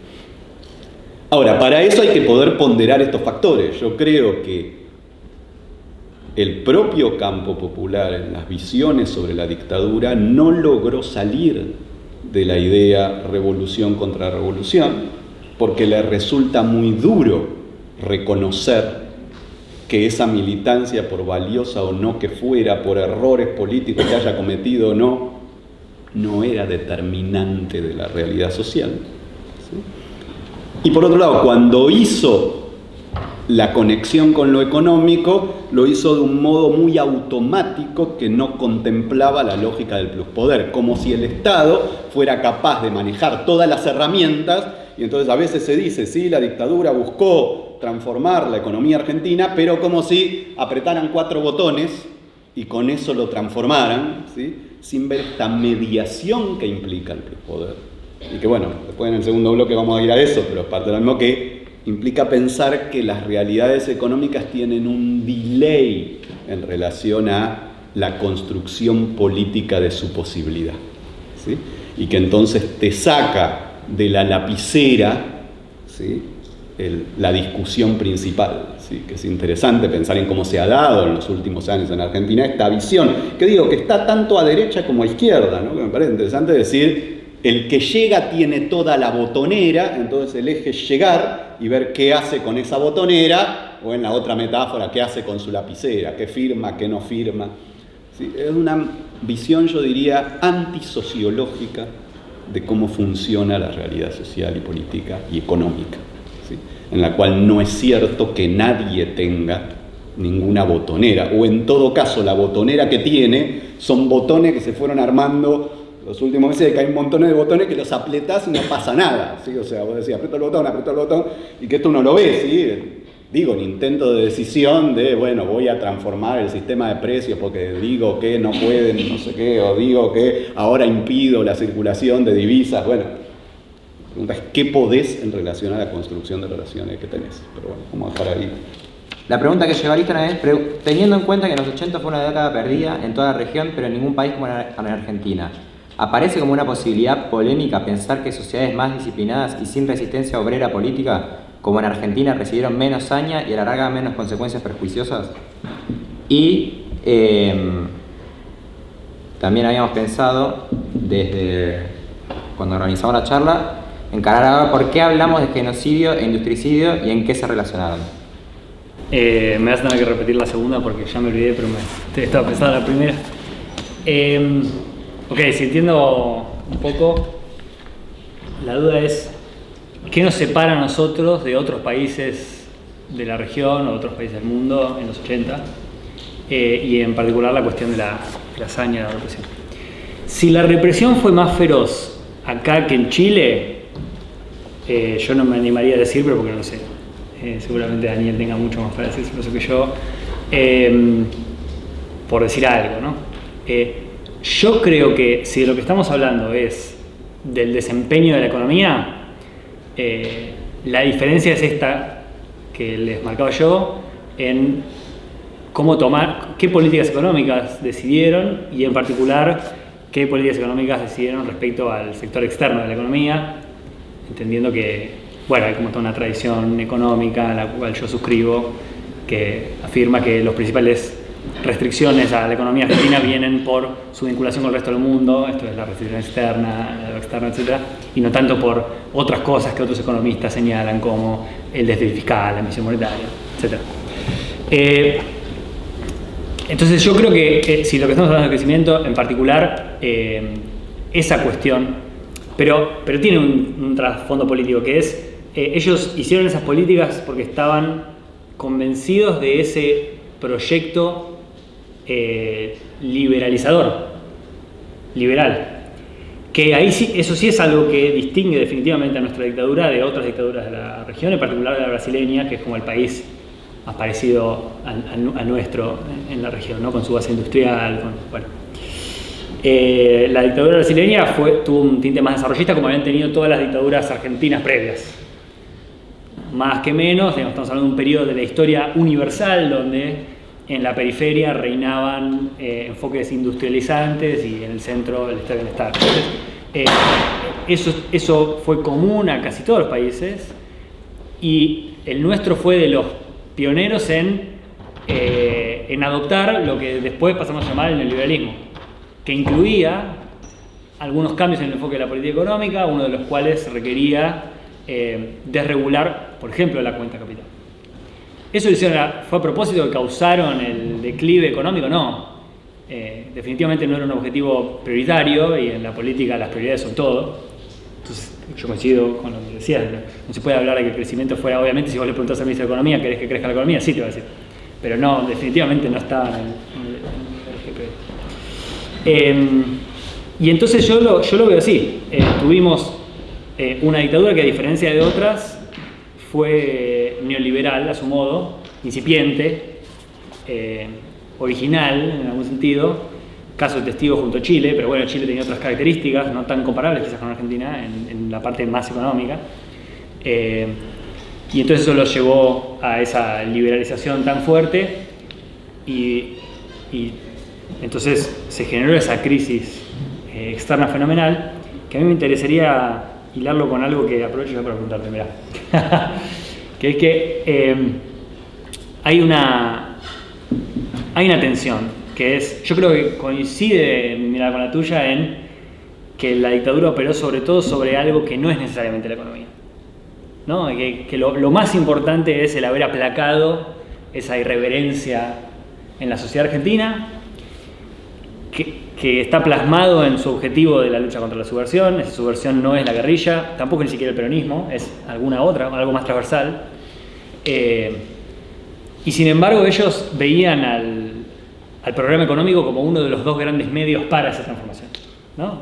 Ahora, para eso hay que poder ponderar estos factores. Yo creo que el propio campo popular en las visiones sobre la dictadura no logró salir de la idea revolución contra revolución, porque le resulta muy duro reconocer que esa militancia, por valiosa o no que fuera, por errores políticos que haya cometido o no era determinante de la realidad social, ¿sí? Y por otro lado, cuando hizo la conexión con lo económico, lo hizo de un modo muy automático que no contemplaba la lógica del pluspoder, como si el Estado fuera capaz de manejar todas las herramientas. Y entonces a veces se dice, sí, la dictadura buscó transformar la economía argentina, pero como si apretaran 4 botones y con eso lo transformaran, ¿sí? Sin ver esta mediación que implica el pluspoder. Y que bueno, después en el segundo bloque vamos a ir a eso, pero es parte de lo mismo, que implica pensar que las realidades económicas tienen un delay en relación a la construcción política de su posibilidad, ¿sí? Y que entonces te saca de la lapicera, ¿sí? La discusión principal, ¿sí? Que es interesante pensar en cómo se ha dado en los últimos años en Argentina esta visión, que digo que está tanto a derecha como a izquierda, ¿no? Que me parece interesante decir, El que llega tiene toda la botonera, entonces el eje es llegar y ver qué hace con esa botonera, o en la otra metáfora, qué hace con su lapicera, qué firma, qué no firma. ¿Sí? Es una visión, yo diría, antisociológica de cómo funciona la realidad social y política y económica, ¿sí? En la cual no es cierto que nadie tenga ninguna botonera, o en todo caso la botonera que tiene son botones que se fueron armando los últimos meses, de que hay un montón de botones que los apretás y no pasa nada, ¿sí? O sea, vos decís, aprieto el botón, y que esto uno lo ve, ¿sí? Digo, un intento de decisión de, bueno, voy a transformar el sistema de precios porque digo que no pueden, no sé qué, o digo que ahora impido la circulación de divisas. Bueno, la pregunta es, ¿qué podés en relación a la construcción de relaciones que tenés? Pero bueno, vamos a dejar ahí. La pregunta que lleva Ariston es, teniendo en cuenta que en los 80 fue una década perdida en toda la región, pero en ningún país como en Argentina, ¿aparece como una posibilidad polémica pensar que sociedades más disciplinadas y sin resistencia obrera política, como en Argentina, recibieron menos saña y a la larga menos consecuencias perjuiciosas? Y también habíamos pensado, desde cuando organizamos la charla, encarar ahora por qué hablamos de genocidio e industricidio y en qué se relacionaron. Me vas a tener que repetir la segunda porque ya me olvidé, pero estaba pensando en la primera. Ok, si entiendo un poco, la duda es ¿qué nos separa a nosotros de otros países de la región o de otros países del mundo en los 80? Y en particular la cuestión de la hazaña de la represión. Si la represión fue más feroz acá que en Chile, yo no me animaría a decir, pero porque no lo sé. Seguramente Daniel tenga mucho más para decir eso que yo, por decir algo, ¿no? Yo creo que si de lo que estamos hablando es del desempeño de la economía, la diferencia es esta que les marcaba yo en cómo tomar, qué políticas económicas decidieron y en particular qué políticas económicas decidieron respecto al sector externo de la economía, entendiendo que, bueno, hay como toda una tradición económica a la cual yo suscribo que afirma que las principales restricciones a la economía argentina vienen por su vinculación con el resto del mundo, esto es la restricción externa, la externa, etc., y no tanto por otras cosas que otros economistas señalan como el déficit fiscal, la emisión monetaria, etc. Entonces yo creo que si lo que estamos hablando de crecimiento, en particular, esa cuestión, pero tiene un trasfondo político que es, ellos hicieron esas políticas porque estaban convencidos de ese proyecto liberalizador, liberal, que ahí sí, eso sí es algo que distingue definitivamente a nuestra dictadura de otras dictaduras de la región, en particular de la brasileña, que es como el país más parecido a nuestro en la región, ¿no? Con su base industrial, bueno. La dictadura brasileña tuvo un tinte más desarrollista, como habían tenido todas las dictaduras argentinas previas. Más que menos, digamos, estamos hablando de un periodo de la historia universal donde en la periferia reinaban enfoques industrializantes y en el centro el estado de bienestar. Entonces, eso fue común a casi todos los países y el nuestro fue de los pioneros en adoptar lo que después pasamos a llamar el neoliberalismo, que incluía algunos cambios en el enfoque de la política económica, uno de los cuales requería desregular, por ejemplo, la cuenta capital. ¿Eso lo hicieron, fue a propósito que causaron el declive económico? No. Definitivamente no era un objetivo prioritario y en la política las prioridades son todo. Entonces, yo coincido con lo que decías. No se puede hablar de que el crecimiento fuera, obviamente, si vos le preguntás al ministro de Economía, ¿querés que crezca la economía? Sí, te va a decir. Pero no, definitivamente no estaba en el GP. Y entonces yo lo veo así. Tuvimos una dictadura que, a diferencia de otras, fue neoliberal a su modo, incipiente, original en algún sentido, caso de testigo junto a Chile, pero bueno, Chile tenía otras características, no tan comparables quizás con Argentina, en la parte más económica, y entonces eso lo llevó a esa liberalización tan fuerte y entonces se generó esa crisis externa fenomenal, que a mí me interesaría hilarlo con algo que aprovecho ya para preguntarte, mirá. Que es que hay una tensión, que es, yo creo que coincide mi mirada con la tuya en que la dictadura operó sobre todo sobre algo que no es necesariamente la economía, ¿no? Que lo más importante es el haber aplacado esa irreverencia en la sociedad argentina, que está plasmado en su objetivo de la lucha contra la subversión. Esa subversión no es la guerrilla, tampoco ni siquiera el peronismo, es alguna otra, algo más transversal. Y sin embargo ellos veían al programa económico como uno de los dos grandes medios para esa transformación, ¿no?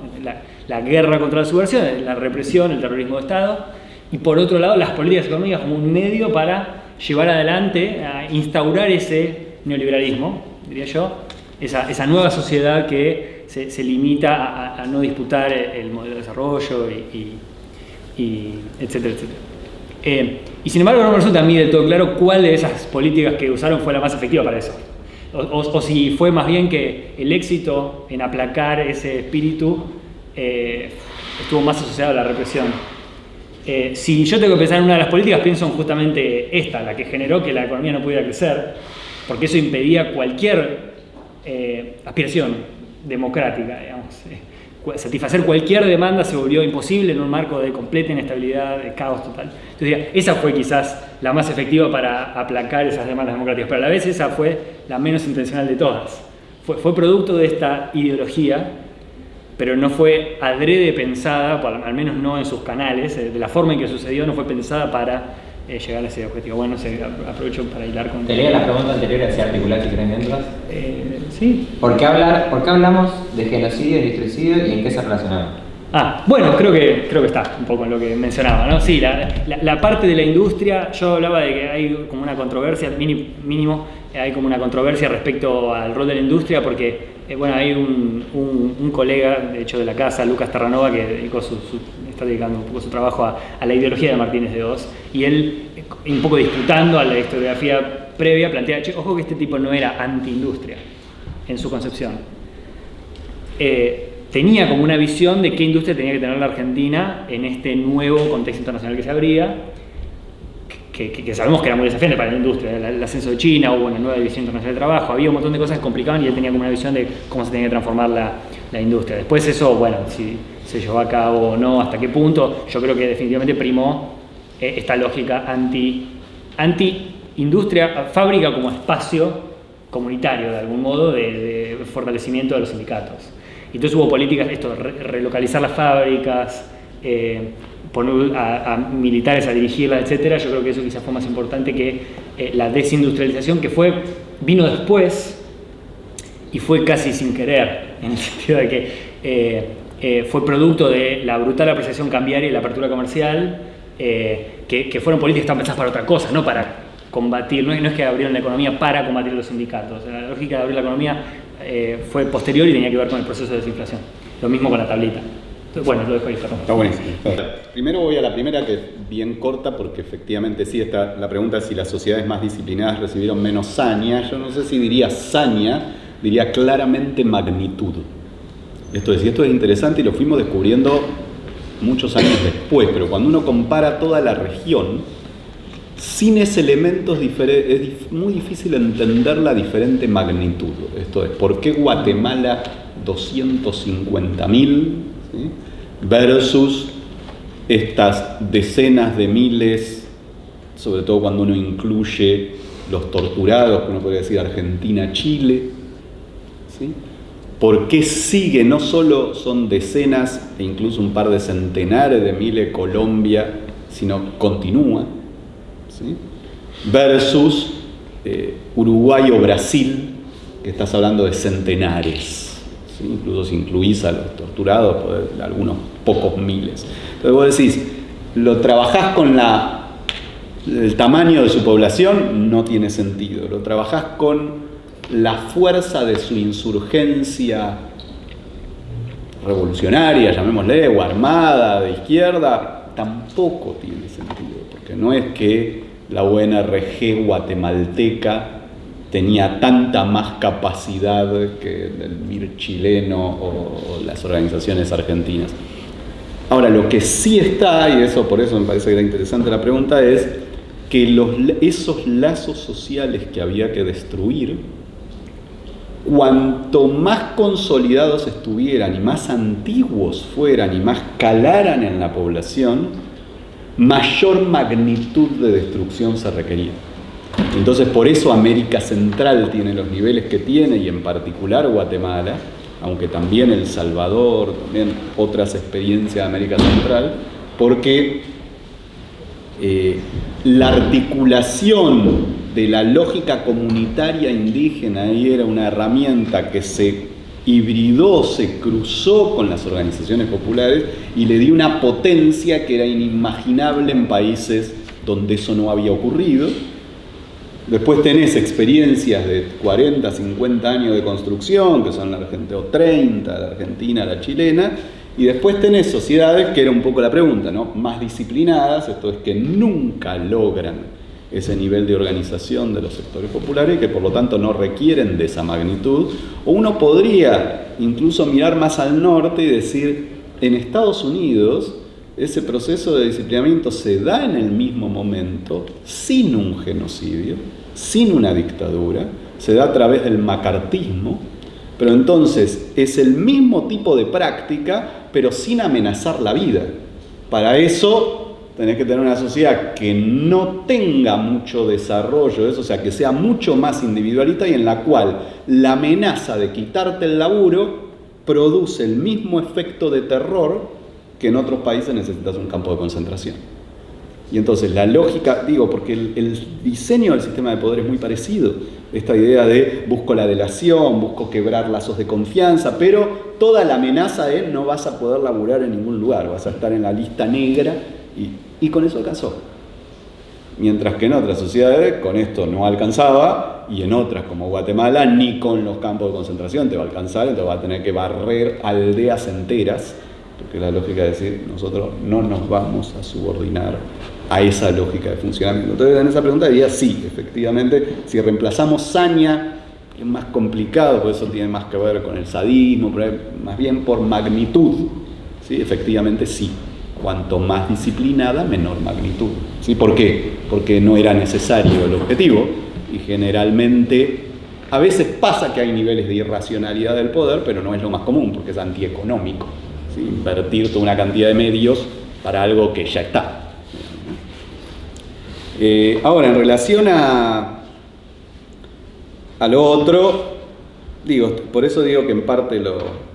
La guerra contra la subversión, la represión, el terrorismo de Estado, y por otro lado las políticas económicas como un medio para llevar adelante, a instaurar ese neoliberalismo, diría yo, esa nueva sociedad que se limita a no disputar el modelo de desarrollo y etcétera, etcétera. Y sin embargo no me resulta a mí del todo claro cuál de esas políticas que usaron fue la más efectiva para eso. O si fue más bien que el éxito en aplacar ese espíritu estuvo más asociado a la represión. Si yo tengo que pensar en una de las políticas, pienso en justamente esta, la que generó que la economía no pudiera crecer, porque eso impedía cualquier aspiración democrática, digamos. Satisfacer cualquier demanda se volvió imposible en un marco de completa inestabilidad, de caos total. Entonces, esa fue quizás la más efectiva para aplacar esas demandas democráticas, pero a la vez esa fue la menos intencional de todas. Fue producto de esta ideología, pero no fue adrede pensada, al menos no en sus canales, de la forma en que sucedió, no fue pensada para llegar a ese objetivo. Bueno, aprovecho para hilar con... Te leo la pregunta anterior, así articular si creen dentro. Sí. ¿Por qué hablamos de genocidio y nitricidio y en qué se relacionaron? Bueno, creo que está un poco en lo que mencionaba, ¿no? Sí, la parte de la industria, yo hablaba de que hay como una controversia, mínimo, hay como una controversia respecto al rol de la industria, porque hay un colega, de hecho de la casa, Lucas Terranova, que está dedicando un poco su trabajo a la ideología de Martínez de Oz, y él, un poco disputando a la historiografía previa, plantea, ojo que este tipo no era anti-industria en su concepción. Tenía como una visión de qué industria tenía que tener la Argentina en este nuevo contexto internacional que se abría, que sabemos que era muy desafiante para la industria. El ascenso de China, hubo una nueva división internacional de trabajo, había un montón de cosas que complicaban y él tenía como una visión de cómo se tenía que transformar la industria. Después eso, bueno, si se llevó a cabo o no, hasta qué punto, yo creo que definitivamente primó esta lógica anti-industria, fábrica como espacio comunitario, de algún modo, de fortalecimiento de los sindicatos. Entonces hubo políticas, relocalizar las fábricas, poner a militares a dirigirlas, etcétera. Yo creo que eso quizás fue más importante que la desindustrialización, que vino después y fue casi sin querer, en el sentido de que fue producto de la brutal apreciación cambiaria y la apertura comercial, que fueron políticas que estaban pensadas para otra cosa, no para combatir, no es que abrieron la economía para combatir los sindicatos. La lógica de abrir la economía fue posterior y tenía que ver con el proceso de desinflación. Lo mismo con la tablita. Entonces, bueno, lo dejo ahí. Está buenísimo. Primero voy a la primera, que es bien corta, porque efectivamente sí está la pregunta es si las sociedades más disciplinadas recibieron menos saña. Yo no sé si diría saña, diría claramente magnitud. Esto es interesante y lo fuimos descubriendo muchos años después, pero cuando uno compara toda la región, sin ese elemento es muy difícil entender la diferente magnitud. Esto es, ¿por qué Guatemala 250.000, ¿sí? versus estas decenas de miles, sobre todo cuando uno incluye los torturados, que uno podría decir Argentina, Chile, ¿sí? ¿Por qué sigue? No solo son decenas e incluso un par de centenares de miles Colombia, sino continúa, ¿sí? Versus Uruguay o Brasil, que estás hablando de centenares, ¿sí? Incluso si incluís a los torturados, pues, algunos pocos miles. Entonces vos decís, lo trabajás con el tamaño de su población, no tiene sentido. Lo trabajás con la fuerza de su insurgencia revolucionaria, llamémosle, o armada, de izquierda, tampoco tiene sentido, porque no es que la UNRG guatemalteca tenía tanta más capacidad que el MIR chileno o las organizaciones argentinas. Ahora, lo que sí está, y por eso me parece que era interesante la pregunta, es que esos lazos sociales que había que destruir cuanto más consolidados estuvieran y más antiguos fueran y más calaran en la población, mayor magnitud de destrucción se requería. Entonces, por eso América Central tiene los niveles que tiene, y en particular Guatemala, aunque también El Salvador, también otras experiencias de América Central, porque la articulación de la lógica comunitaria indígena ahí era una herramienta que se hibridó, se cruzó con las organizaciones populares y le dio una potencia que era inimaginable en países donde eso no había ocurrido. Después tenés experiencias de 40, 50 años de construcción, que son la Argentina, o 30, la Argentina, la chilena, y después tenés sociedades, que era un poco la pregunta, ¿no? Más disciplinadas, esto es que nunca logran ese nivel de organización de los sectores populares y que por lo tanto no requieren de esa magnitud. O uno podría incluso mirar más al norte y decir, en Estados Unidos ese proceso de disciplinamiento se da en el mismo momento, sin un genocidio, sin una dictadura, se da a través del macartismo, pero entonces es el mismo tipo de práctica, pero sin amenazar la vida. Para eso tenés que tener una sociedad que no tenga mucho desarrollo de eso, o sea, que sea mucho más individualista y en la cual la amenaza de quitarte el laburo produce el mismo efecto de terror que en otros países necesitas un campo de concentración. Y entonces la lógica, digo, porque el diseño del sistema de poder es muy parecido. Esta idea de busco la delación, busco quebrar lazos de confianza, pero toda la amenaza es no vas a poder laburar en ningún lugar, vas a estar en la lista negra y con eso alcanzó. Mientras que en otras sociedades con esto no alcanzaba, y en otras como Guatemala ni con los campos de concentración te va a alcanzar, entonces va a tener que barrer aldeas enteras, porque la lógica es decir, nosotros no nos vamos a subordinar a esa lógica de funcionamiento. Entonces en esa pregunta diría sí, efectivamente, si reemplazamos saña, que es más complicado, por eso tiene más que ver con el sadismo, pero más bien por magnitud, ¿sí? Efectivamente sí. Cuanto más disciplinada, menor magnitud. ¿Sí? ¿Por qué? Porque no era necesario el objetivo y generalmente a veces pasa que hay niveles de irracionalidad del poder, pero no es lo más común porque es antieconómico, ¿sí? Invertir toda una cantidad de medios para algo que ya está. Ahora, en relación a lo otro, digo, por eso digo que en parte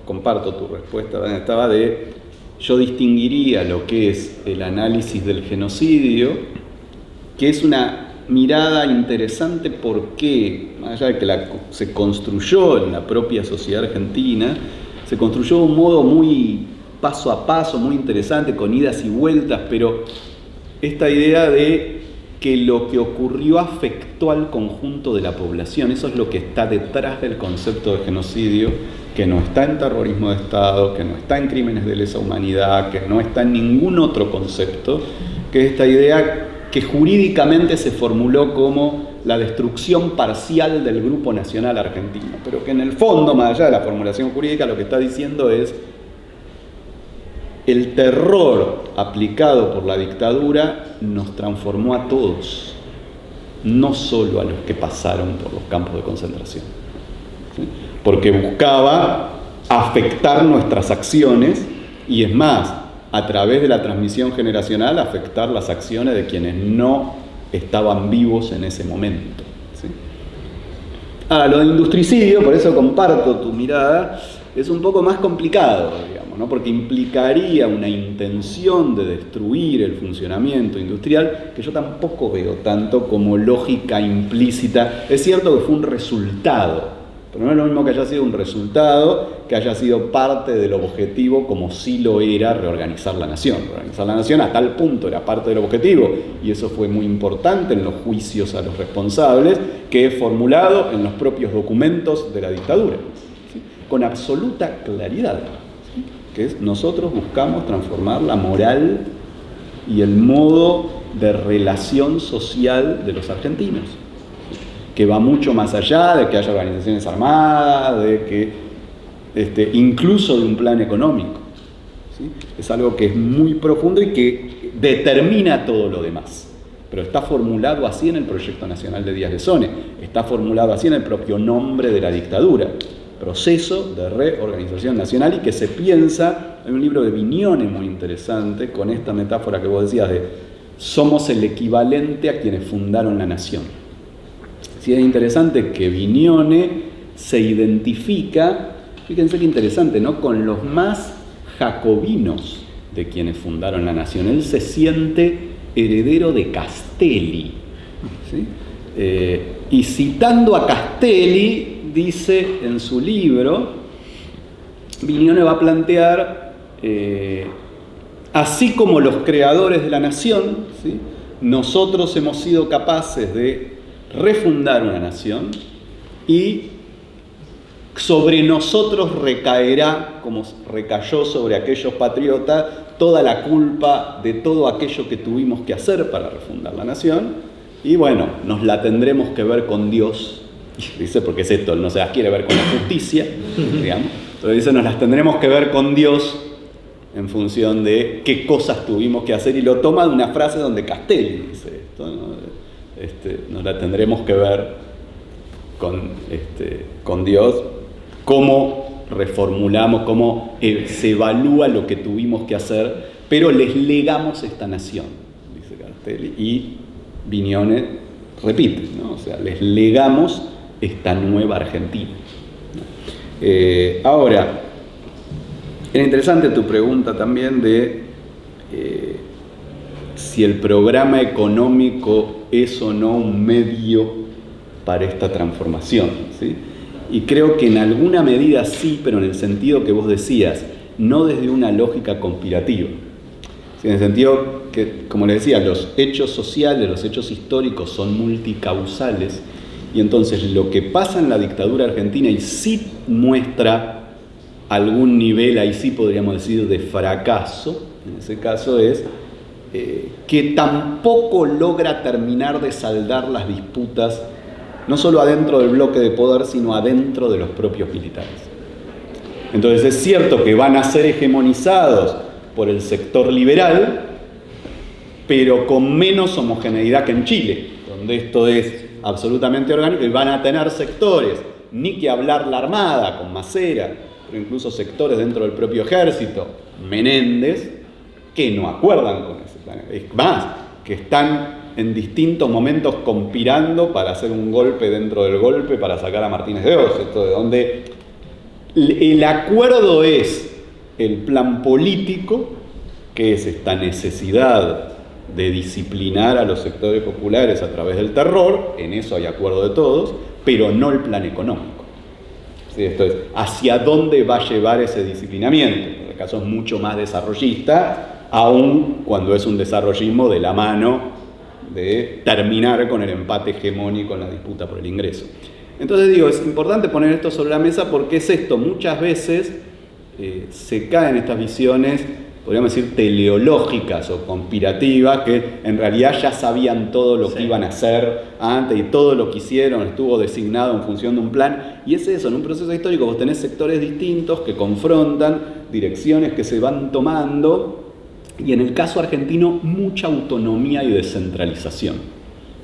comparto tu respuesta, estaba de... Yo distinguiría lo que es el análisis del genocidio, que es una mirada interesante porque, más allá de que se construyó en la propia sociedad argentina, se construyó de un modo muy paso a paso, muy interesante, con idas y vueltas, pero esta idea de que lo que ocurrió afectó al conjunto de la población, eso es lo que está detrás del concepto de genocidio, que no está en terrorismo de Estado, que no está en crímenes de lesa humanidad, que no está en ningún otro concepto, que es esta idea que jurídicamente se formuló como la destrucción parcial del grupo nacional argentino, pero que en el fondo, más allá de la formulación jurídica, lo que está diciendo es el terror aplicado por la dictadura nos transformó a todos, no solo a los que pasaron por los campos de concentración, ¿sí? Porque buscaba afectar nuestras acciones y es más, a través de la transmisión generacional, afectar las acciones de quienes no estaban vivos en ese momento, ¿sí? Lo de industricidio, por eso comparto tu mirada, es un poco más complicado, digamos, ¿no? Porque implicaría una intención de destruir el funcionamiento industrial que yo tampoco veo tanto como lógica implícita. Es cierto que fue un resultado, pero no es lo mismo que haya sido un resultado, que haya sido parte del objetivo, como sí lo era reorganizar la nación. Reorganizar la nación a tal punto era parte del objetivo, y eso fue muy importante en los juicios a los responsables, que es formulado en los propios documentos de la dictadura, ¿sí? Con absoluta claridad, ¿sí? Que es, nosotros buscamos transformar la moral y el modo de relación social de los argentinos, que va mucho más allá de que haya organizaciones armadas, de que incluso de un plan económico, ¿sí? Es algo que es muy profundo y que determina todo lo demás. pero está formulado así en el Proyecto Nacional de Díaz Lezone, está formulado así en el propio nombre de la dictadura, Proceso de Reorganización Nacional, y que se piensa, hay un libro de Vignone muy interesante con esta metáfora que vos decías de somos el equivalente a quienes fundaron la nación. Sí, es interesante que Vignone se identifica, fíjense qué interesante, ¿no?, con los más jacobinos de quienes fundaron la nación. Él se siente heredero de Castelli, ¿sí? Y citando a Castelli, dice en su libro, Vignone va a plantear, así como los creadores de la nación, ¿sí?, nosotros hemos sido capaces de refundar una nación y sobre nosotros recaerá, como recayó sobre aquellos patriotas, toda la culpa de todo aquello que tuvimos que hacer para refundar la nación, y bueno, nos la tendremos que ver con Dios, dice, porque es esto, no se las quiere ver con la justicia, digamos, pero dice, nos las tendremos que ver con Dios en función de qué cosas tuvimos que hacer, y lo toma de una frase donde Castelli dice esto, ¿no? Nos la tendremos que ver con Dios, cómo reformulamos, cómo se evalúa lo que tuvimos que hacer, pero les legamos esta nación, dice Castelli, y Vignone repite, ¿no? O sea, les legamos esta nueva Argentina. Ahora, era interesante tu pregunta también de si el programa económico es o no un medio para esta transformación, ¿sí? Y creo que en alguna medida sí, pero en el sentido que vos decías, no desde una lógica conspirativa, ¿sí? En el sentido que, como les decía, los hechos sociales, los hechos históricos son multicausales, y entonces lo que pasa en la dictadura argentina, y sí muestra algún nivel, ahí sí podríamos decir, de fracaso, en ese caso es que tampoco logra terminar de saldar las disputas, no solo adentro del bloque de poder, sino adentro de los propios militares. Entonces es cierto que van a ser hegemonizados por el sector liberal, pero con menos homogeneidad que en Chile, donde esto es absolutamente orgánico, y van a tener sectores, ni que hablar la Armada con Macera, pero incluso sectores dentro del propio ejército, Menéndez, que no acuerdan con ese plan. Es más, que están en distintos momentos conspirando para hacer un golpe dentro del golpe para sacar a Martínez de Oz, esto de donde el acuerdo es el plan político, que es esta necesidad de disciplinar a los sectores populares a través del terror, en eso hay acuerdo de todos, pero no el plan económico. ¿Sí? Esto es, ¿hacia dónde va a llevar ese disciplinamiento? En el caso es mucho más desarrollista, aun cuando es un desarrollismo de la mano de terminar con el empate hegemónico en la disputa por el ingreso. Entonces digo, es importante poner esto sobre la mesa porque es esto, muchas veces se caen estas visiones, podríamos decir, teleológicas o conspirativas, que en realidad ya sabían todo lo que iban a hacer antes y todo lo que hicieron estuvo designado en función de un plan. Y es eso, en un proceso histórico vos tenés sectores distintos que confrontan, direcciones que se van tomando, y en el caso argentino mucha autonomía y descentralización.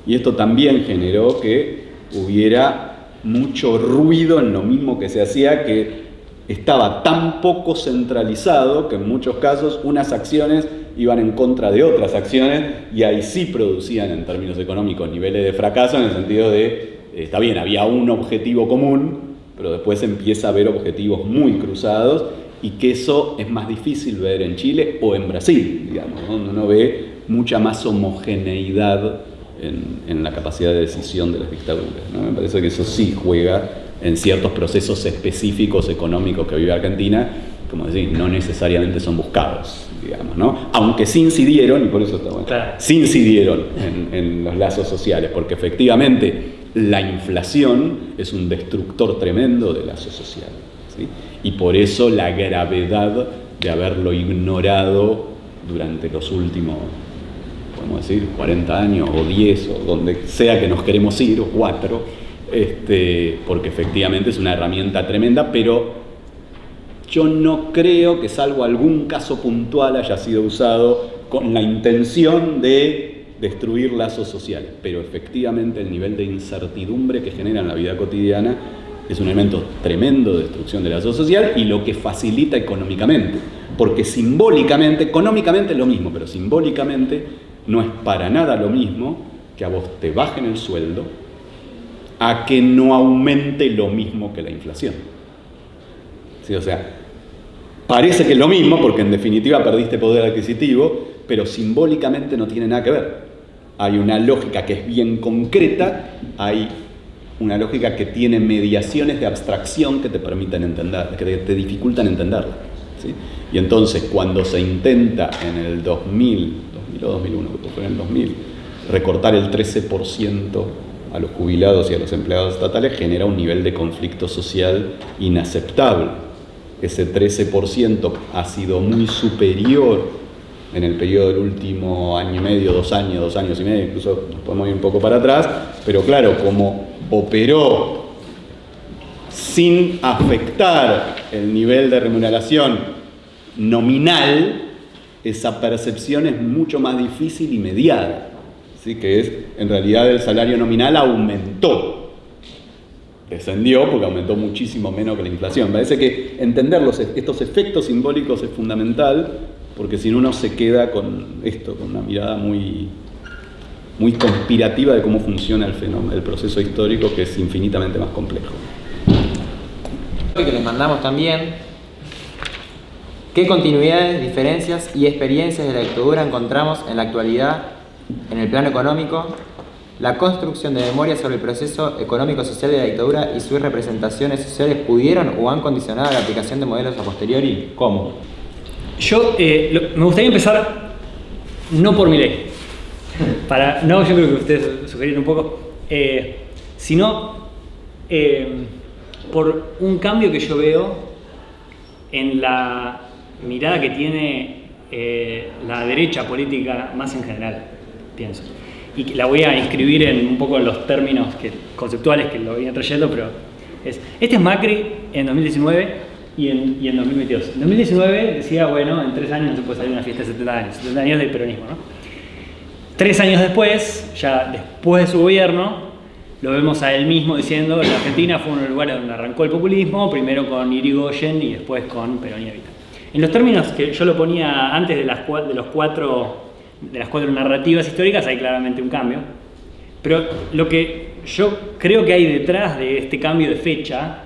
Y esto también generó que hubiera mucho ruido en lo mismo que se hacía, que estaba tan poco centralizado que en muchos casos unas acciones iban en contra de otras acciones, y ahí sí producían en términos económicos niveles de fracaso, en el sentido de, está bien, había un objetivo común, pero después empieza a haber objetivos muy cruzados, y que eso es más difícil ver en Chile o en Brasil, digamos, ¿no? Uno ve mucha más homogeneidad en la capacidad de decisión de las dictaduras, ¿no? Me parece que eso sí juega en ciertos procesos específicos económicos que vive Argentina, como decir, no necesariamente son buscados, digamos, ¿no? Aunque sí incidieron, y por eso está bueno, claro, sí incidieron en los lazos sociales, porque efectivamente la inflación es un destructor tremendo de lazos sociales, ¿sí? Y por eso la gravedad de haberlo ignorado durante los últimos, podemos decir, 40 años o 10 o donde sea que nos queremos ir, o 4, porque efectivamente es una herramienta tremenda, pero yo no creo que, salvo algún caso puntual, haya sido usado con la intención de destruir lazos sociales, pero efectivamente el nivel de incertidumbre que genera en la vida cotidiana es un elemento tremendo de destrucción de lazos social y lo que facilita económicamente, porque simbólicamente, económicamente es lo mismo, pero simbólicamente no es para nada lo mismo que a vos te bajen el sueldo a que no aumente lo mismo que la inflación. ¿Sí? O sea, parece que es lo mismo porque en definitiva perdiste poder adquisitivo, pero simbólicamente no tiene nada que ver. Hay una lógica que es bien concreta, hay una lógica que tiene mediaciones de abstracción que te permiten entender, que te dificultan entenderla. ¿Sí? Y entonces cuando se intenta en el 2000 o 2001, que fue en el 2000, recortar el 13% a los jubilados y a los empleados estatales, genera un nivel de conflicto social inaceptable. Ese 13% ha sido muy superior en el periodo del último año y medio, 2 años y medio, incluso nos podemos ir un poco para atrás, pero claro, como operó sin afectar el nivel de remuneración nominal, esa percepción es mucho más difícil y mediada. ¿Sí? Que es, en realidad el salario nominal aumentó, descendió porque aumentó muchísimo menos que la inflación. Parece que entender estos efectos simbólicos es fundamental, porque si no uno se queda con esto, con una mirada muy, muy conspirativa de cómo funciona el fenómeno, el proceso histórico, que es infinitamente más complejo. Que les mandamos también: ¿qué continuidades, diferencias y experiencias de la dictadura encontramos en la actualidad en el plano económico? La construcción de memoria sobre el proceso económico-social de la dictadura y sus representaciones sociales pudieron o han condicionado la aplicación de modelos a posteriori. ¿Cómo? Yo me gustaría empezar no por Milei, yo creo que ustedes sugerieron un poco, sino por un cambio que yo veo en la mirada que tiene la derecha política más en general, pienso. Y la voy a inscribir un poco en los términos conceptuales que lo venía trayendo, pero este es Macri en 2019 y en 2022. En 2019 decía, bueno, en 3 años no se puede salir una fiesta de 70 años del peronismo, ¿no? 3 años después, ya después de su gobierno, lo vemos a él mismo diciendo que la Argentina fue uno de los lugares donde arrancó el populismo, primero con Irigoyen y después con Perón y Evita. En los términos que yo lo ponía antes de las cuatro narrativas históricas, hay claramente un cambio, pero lo que yo creo que hay detrás de este cambio de fecha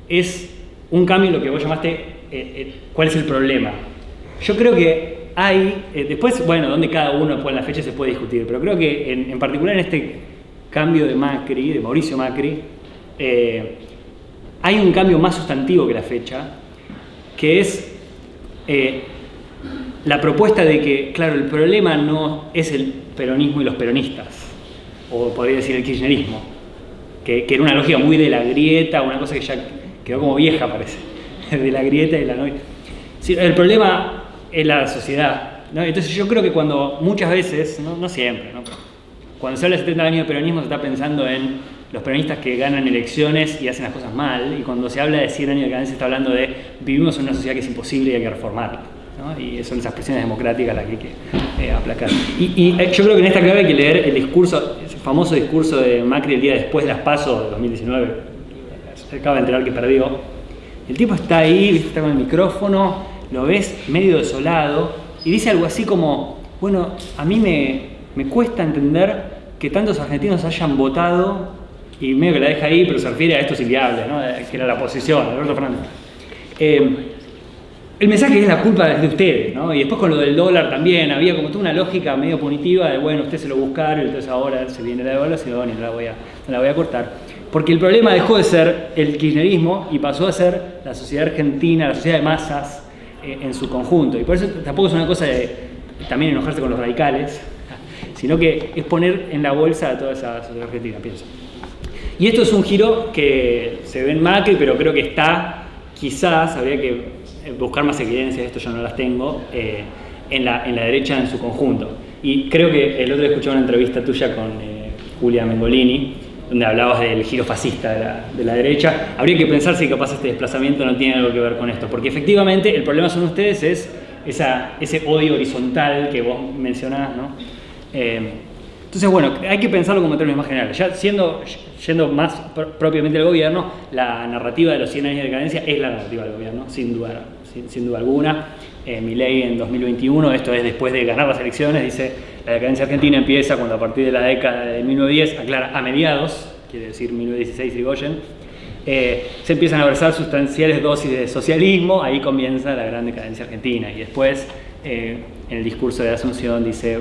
es un cambio en lo que vos llamaste cuál es el problema. Yo creo que hay, después, bueno, donde cada uno pone la fecha se puede discutir, pero creo que en particular en este cambio de Macri, de Mauricio Macri, hay un cambio más sustantivo que la fecha, que es la propuesta de que, claro, el problema no es el peronismo y los peronistas, o podría decir el kirchnerismo, que era una lógica muy de la grieta, una cosa que ya quedó como vieja, parece, de la grieta y la noche. Sí, el problema es la sociedad, ¿no? Entonces yo creo que cuando muchas veces, no siempre, ¿no? Cuando se habla de 70 años de peronismo se está pensando en los peronistas que ganan elecciones y hacen las cosas mal, y cuando se habla de 100 años de decadencia se está hablando de vivimos en una sociedad que es imposible y hay que reformarla, ¿no? Y son esas presiones democráticas las que hay que aplacar. Y yo creo que en esta clave hay que leer el discurso, ese famoso discurso de Macri el día después de las PASO de 2019, se acaba de enterar que perdió. El tipo está ahí, ¿viste? Está con el micrófono, lo ves medio desolado y dice algo así como, bueno, a mí me cuesta entender que tantos argentinos hayan votado, y medio que la deja ahí, pero se refiere a estos inviables, ¿no? Que era la oposición, Alberto Fernández. El mensaje es la culpa de ustedes, ¿no? Y después con lo del dólar también, había como toda una lógica medio punitiva de, bueno, ustedes se lo buscaron, entonces ahora se viene la devaluación y no la voy a cortar. Porque el problema dejó de ser el kirchnerismo y pasó a ser la sociedad argentina, la sociedad de masas en su conjunto. Y por eso tampoco es una cosa de también enojarse con los radicales, sino que es poner en la bolsa a toda esa sociedad argentina, pienso. Y esto es un giro que se ve en Macri, pero creo que está, quizás, habría que buscar más evidencias, esto yo no las tengo, en la derecha en su conjunto. Y creo que el otro día escuché una entrevista tuya con Julia Mengolini, donde hablabas del giro fascista de la derecha. Habría que pensar si capaz este desplazamiento no tiene algo que ver con esto, porque efectivamente el problema son ustedes, es ese odio horizontal que vos mencionás, ¿no? Entonces, bueno, hay que pensarlo como en términos más generales. Ya yendo más propiamente al gobierno, la narrativa de los 100 años de decadencia es la narrativa del gobierno, sin duda alguna. Milei en 2021, esto es después de ganar las elecciones, dice: la decadencia argentina empieza cuando a partir de la década de 1910, aclara, a mediados, quiere decir 1916 Irigoyen, se empiezan a versar sustanciales dosis de socialismo, ahí comienza la gran decadencia argentina. Y después, en el discurso de Asunción, dice: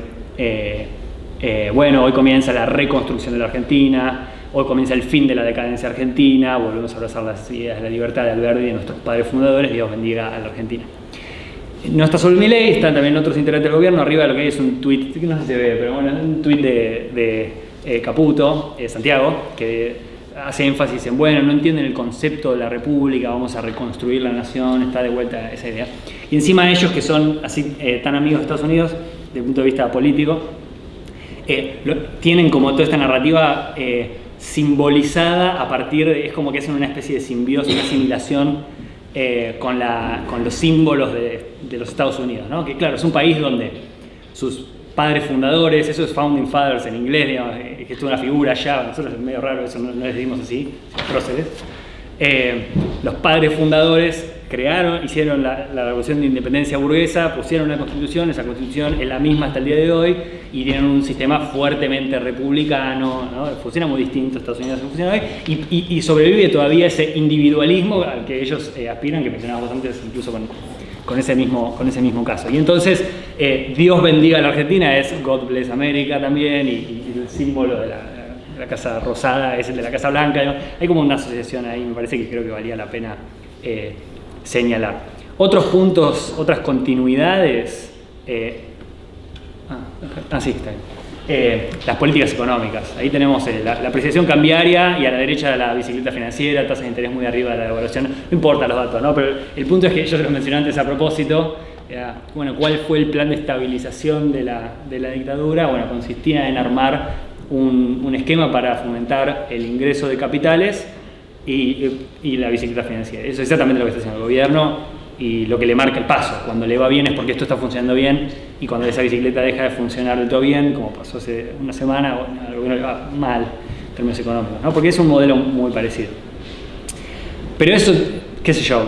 bueno, hoy comienza la reconstrucción de la Argentina, hoy comienza el fin de la decadencia argentina, volvemos a abrazar las ideas de la libertad de Alberdi y de nuestros padres fundadores, Dios bendiga a la Argentina. No está solo Milei, están también otros integrantes del gobierno. Arriba de lo que hay es un tuit, que no sé si se ve, pero bueno, un tuit de Caputo, Santiago, que hace énfasis en, bueno, no entienden el concepto de la república, vamos a reconstruir la nación, está de vuelta esa idea. Y encima ellos, que son así tan amigos de Estados Unidos, desde el punto de vista político, tienen como toda esta narrativa simbolizada a partir de, es como que hacen una especie de simbiosis, una asimilación con los símbolos de los Estados Unidos, ¿no? Que claro, es un país donde sus padres fundadores, eso es founding fathers en inglés, digamos, que es una figura ya, nosotros es medio raro, eso no les decimos así, próceres. Los padres fundadores hicieron la revolución de independencia burguesa, pusieron una constitución, esa constitución es la misma hasta el día de hoy y tienen un sistema fuertemente republicano, ¿no? Funciona muy distinto a Estados Unidos que funciona hoy y sobrevive todavía ese individualismo al que ellos aspiran, que mencionábamos antes incluso con ese mismo caso. Y entonces, Dios bendiga a la Argentina es God bless America también, y el símbolo de la Casa Rosada es el de la Casa Blanca, ¿no? Hay como una asociación ahí, me parece que creo que valía la pena señalar. Otros puntos, otras continuidades, sí, está bien. Las políticas económicas. Ahí tenemos la apreciación cambiaria y a la derecha la bicicleta financiera, tasas de interés muy arriba de la devaluación. No importa los datos, ¿no? Pero el punto es que yo se los mencioné antes a propósito. Bueno, ¿cuál fue el plan de estabilización de la dictadura? Bueno, consistía en armar un esquema para fomentar el ingreso de capitales y la bicicleta financiera. Eso es exactamente lo que está haciendo el gobierno y lo que le marca el paso. Cuando le va bien es porque esto está funcionando bien, y cuando esa bicicleta deja de funcionar del todo bien, como pasó hace una semana, al gobierno le va mal en términos económicos, ¿no? Porque es un modelo muy parecido. Pero eso, qué sé yo,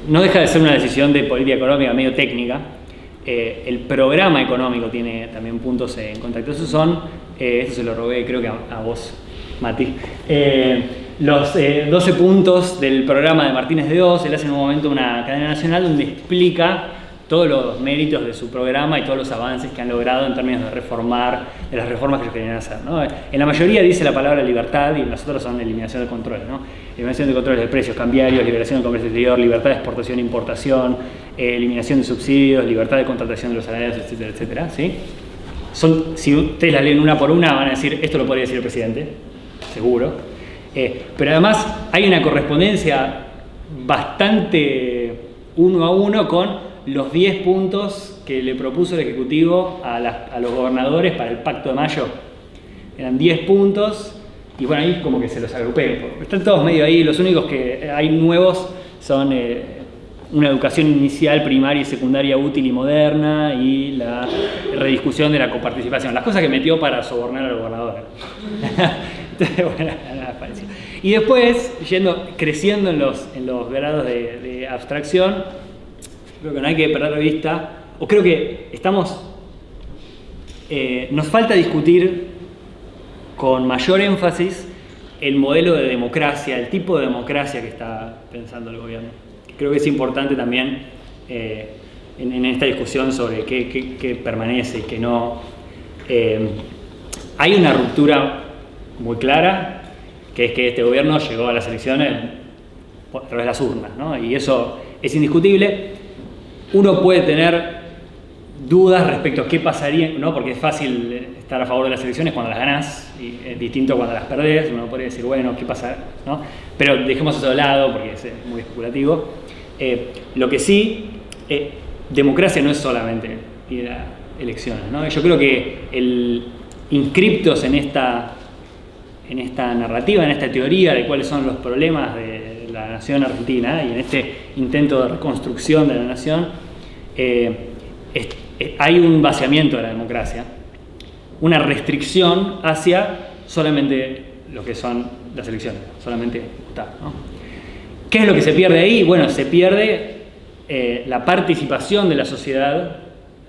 no deja de ser una decisión de política económica medio técnica. El programa económico tiene también puntos en contacto. Esos son, esto se lo robé creo que a vos, Mati, los 12 puntos del programa de Martínez de Oz. Él hace en un momento una cadena nacional donde explica todos los méritos de su programa y todos los avances que han logrado en términos de reformas que ellos querían hacer, ¿no? En la mayoría dice la palabra libertad y en los otros son eliminación de controles, ¿no? Eliminación de controles de precios cambiarios, liberación del comercio exterior, libertad de exportación e importación, eliminación de subsidios, libertad de contratación de los salarios, etcétera, etcétera, ¿sí? Si ustedes la leen una por una van a decir, esto lo podría decir el presidente, seguro. Pero además hay una correspondencia bastante uno a uno con los 10 puntos que le propuso el Ejecutivo a los gobernadores para el Pacto de Mayo. Eran 10 puntos y bueno, ahí como que se los agrupé. Están todos medio ahí, los únicos que hay nuevos son una educación inicial, primaria y secundaria útil y moderna y la rediscusión de la coparticipación. Las cosas que metió para sobornar a los gobernadores. Bueno, nada parecido. Y después, creciendo en los grados de abstracción, creo que no hay que perder de vista, o creo que nos falta discutir con mayor énfasis el modelo de democracia, el tipo de democracia que está pensando el gobierno. Creo que es importante también en esta discusión sobre qué permanece y qué no. Hay una ruptura muy clara, que es que este gobierno llegó a las elecciones a través de las urnas, ¿no? Y eso es indiscutible. Uno puede tener dudas respecto a qué pasaría, ¿no? Porque es fácil estar a favor de las elecciones cuando las ganás y es distinto cuando las perdés. Uno puede decir, bueno, ¿qué pasa? ¿No? Pero dejemos eso de lado porque es muy especulativo. Lo que sí, democracia no es solamente ir a elecciones, ¿no? Yo creo que inscriptos en esta narrativa, en esta teoría de cuáles son los problemas de la nación argentina y en este intento de reconstrucción de la nación, hay un vaciamiento de la democracia una restricción hacia solamente lo que son las elecciones, solamente votar, ¿no? ¿Qué es lo que se pierde ahí? Bueno, se pierde la participación de la sociedad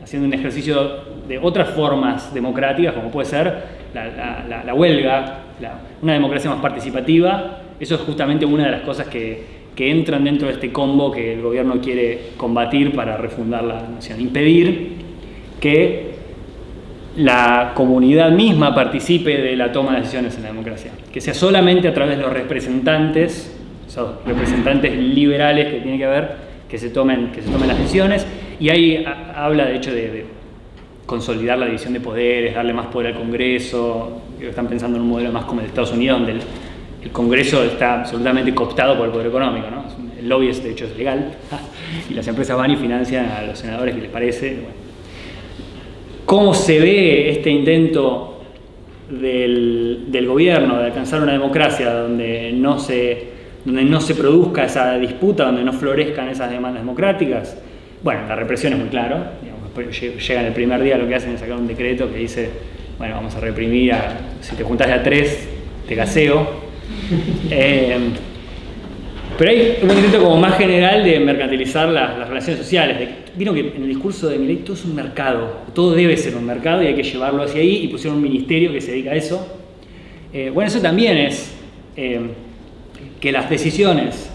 haciendo un ejercicio de otras formas democráticas, como puede ser la huelga, una democracia más participativa. Eso es justamente una de las cosas que entran dentro de este combo que el gobierno quiere combatir para refundar la nación. Impedir que la comunidad misma participe de la toma de decisiones en la democracia. Que sea solamente a través de los representantes, esos representantes liberales que tiene que haber, que se tomen las decisiones. Y ahí habla de hecho de consolidar la división de poderes, darle más poder al Congreso. Están pensando en un modelo más como el de Estados Unidos, donde el Congreso está absolutamente cooptado por el poder económico, ¿no? El lobby de hecho es legal y las empresas van y financian a los senadores que les parece. Bueno. ¿Cómo se ve este intento del gobierno de alcanzar una democracia donde no se produzca esa disputa, donde no florezcan esas demandas democráticas? Bueno, la represión es muy claro. Llegan el primer día, lo que hacen es sacar un decreto que dice, bueno, vamos a reprimir, si te juntás de a 3, te gaseo. Pero hay un intento como más general de mercantilizar las relaciones sociales. Vieron que en el discurso de Milei todo es un mercado, todo debe ser un mercado y hay que llevarlo hacia ahí, y pusieron un ministerio que se dedica a eso. Bueno, eso también es que las decisiones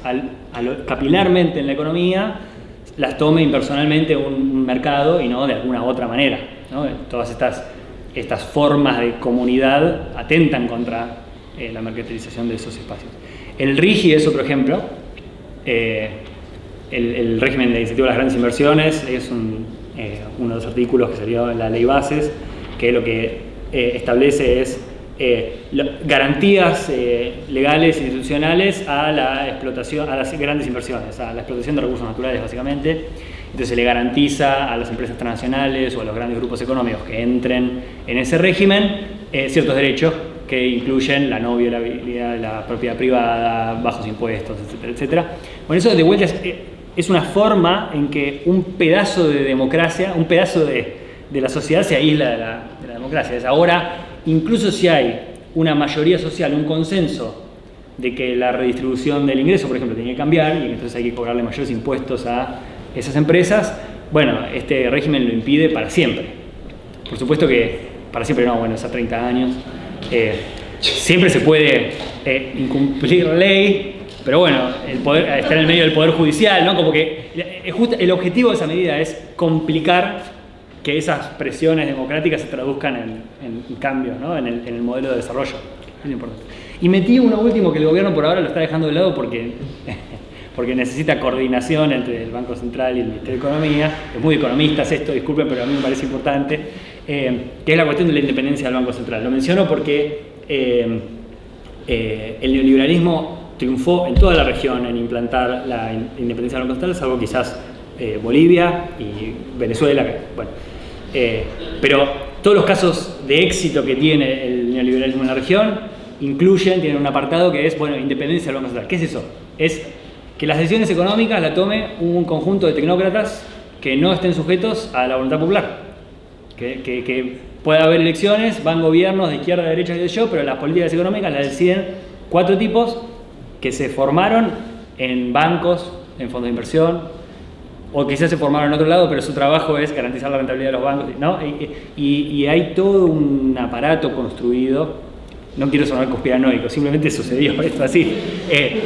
capilarmente en la economía las tome impersonalmente un mercado y no de alguna otra manera, ¿no? Todas estas formas de comunidad atentan contra la mercantilización de esos espacios. El RIGI es otro ejemplo. El régimen de incentivo a las grandes inversiones es uno de los artículos que salió en la ley Bases, que lo que establece es garantías legales e institucionales a la explotación, a las grandes inversiones, a la explotación de recursos naturales básicamente. Entonces se le garantiza a las empresas transnacionales o a los grandes grupos económicos que entren en ese régimen ciertos derechos que incluyen la no violabilidad de la propiedad privada, bajos impuestos, etcétera, etcétera. Bueno, eso de vuelta es una forma en que un pedazo de democracia, un pedazo de la sociedad se aísla de la democracia. Ahora, incluso si hay una mayoría social, un consenso de que la redistribución del ingreso, por ejemplo, tiene que cambiar y que entonces hay que cobrarle mayores impuestos a esas empresas, bueno, este régimen lo impide para siempre. Por supuesto que para siempre no, bueno, es a 30 años. Siempre se puede incumplir la ley, pero bueno, el poder está en el medio del poder judicial, ¿no? Como que el objetivo de esa medida es complicar que esas presiones democráticas se traduzcan en cambios, ¿no? en el modelo de desarrollo. Es importante. Y metí uno último que el gobierno por ahora lo está dejando de lado porque necesita coordinación entre el Banco Central y el Ministerio de Economía. Es muy economistas esto, disculpen, pero a mí me parece importante, que es la cuestión de la independencia del Banco Central. Lo menciono porque el neoliberalismo triunfó en toda la región en implantar la independencia del Banco Central, salvo quizás Bolivia y Venezuela. Bueno, pero todos los casos de éxito que tiene el neoliberalismo en la región tienen un apartado que es, bueno, independencia del Banco Central. ¿Qué es eso? Es que las decisiones económicas las tome un conjunto de tecnócratas que no estén sujetos a la voluntad popular. Que pueda haber elecciones, van gobiernos de izquierda, de derecha, qué sé yo, pero las políticas económicas las deciden 4 tipos que se formaron en bancos, en fondos de inversión, o quizás se formaron en otro lado, pero su trabajo es garantizar la rentabilidad de los bancos, ¿no? Y hay todo un aparato construido. No quiero sonar conspiranoico, simplemente sucedió esto así.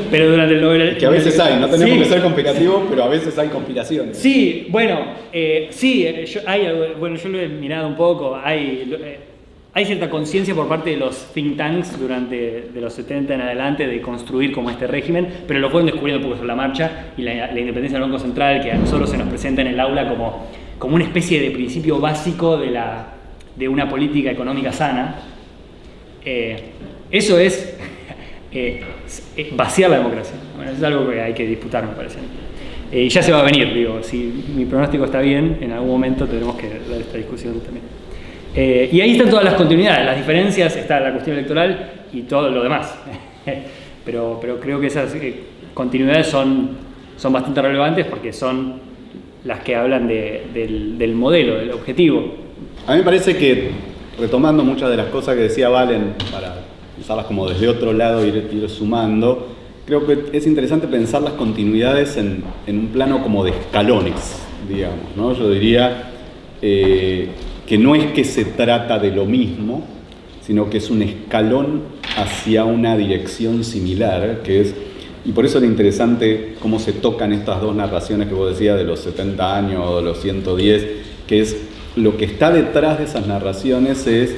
Pero durante el Nobel... Que a veces no tenemos que ser conspirativos, pero a veces hay conspiraciones. Sí, bueno, yo lo he mirado un poco. Hay cierta conciencia por parte de los think tanks de los 70 en adelante de construir como este régimen, pero lo fueron descubriendo un poco sobre la marcha, y la independencia del Banco Central, que a nosotros se nos presenta en el aula como una especie de principio básico de una política económica sana. Eso es vaciar la democracia. Bueno, es algo que hay que disputar, me parece. Y ya se va a venir, digo, si mi pronóstico está bien, en algún momento tendremos que dar esta discusión también. Y ahí están todas las continuidades, las diferencias, está la cuestión electoral y todo lo demás. pero creo que esas continuidades son bastante relevantes porque son las que hablan del modelo, del objetivo. A mí me parece que retomando muchas de las cosas que decía Valen, para usarlas como desde otro lado, ir sumando, creo que es interesante pensar las continuidades en un plano como de escalones, digamos, ¿no? Yo diría que no es que se trata de lo mismo, sino que es un escalón hacia una dirección similar, que es, y por eso era interesante cómo se tocan estas dos narraciones que vos decías de los 70 años o de los 110, que es lo que está detrás de esas narraciones es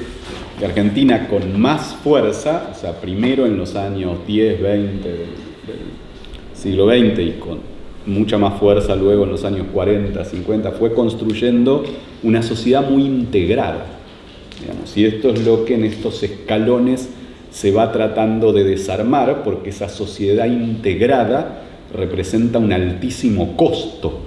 que Argentina con más fuerza, o sea, primero en los años 10, 20 del siglo XX y con mucha más fuerza luego en los años 40, 50, fue construyendo una sociedad muy integrada, digamos, y esto es lo que en estos escalones se va tratando de desarmar, porque esa sociedad integrada representa un altísimo costo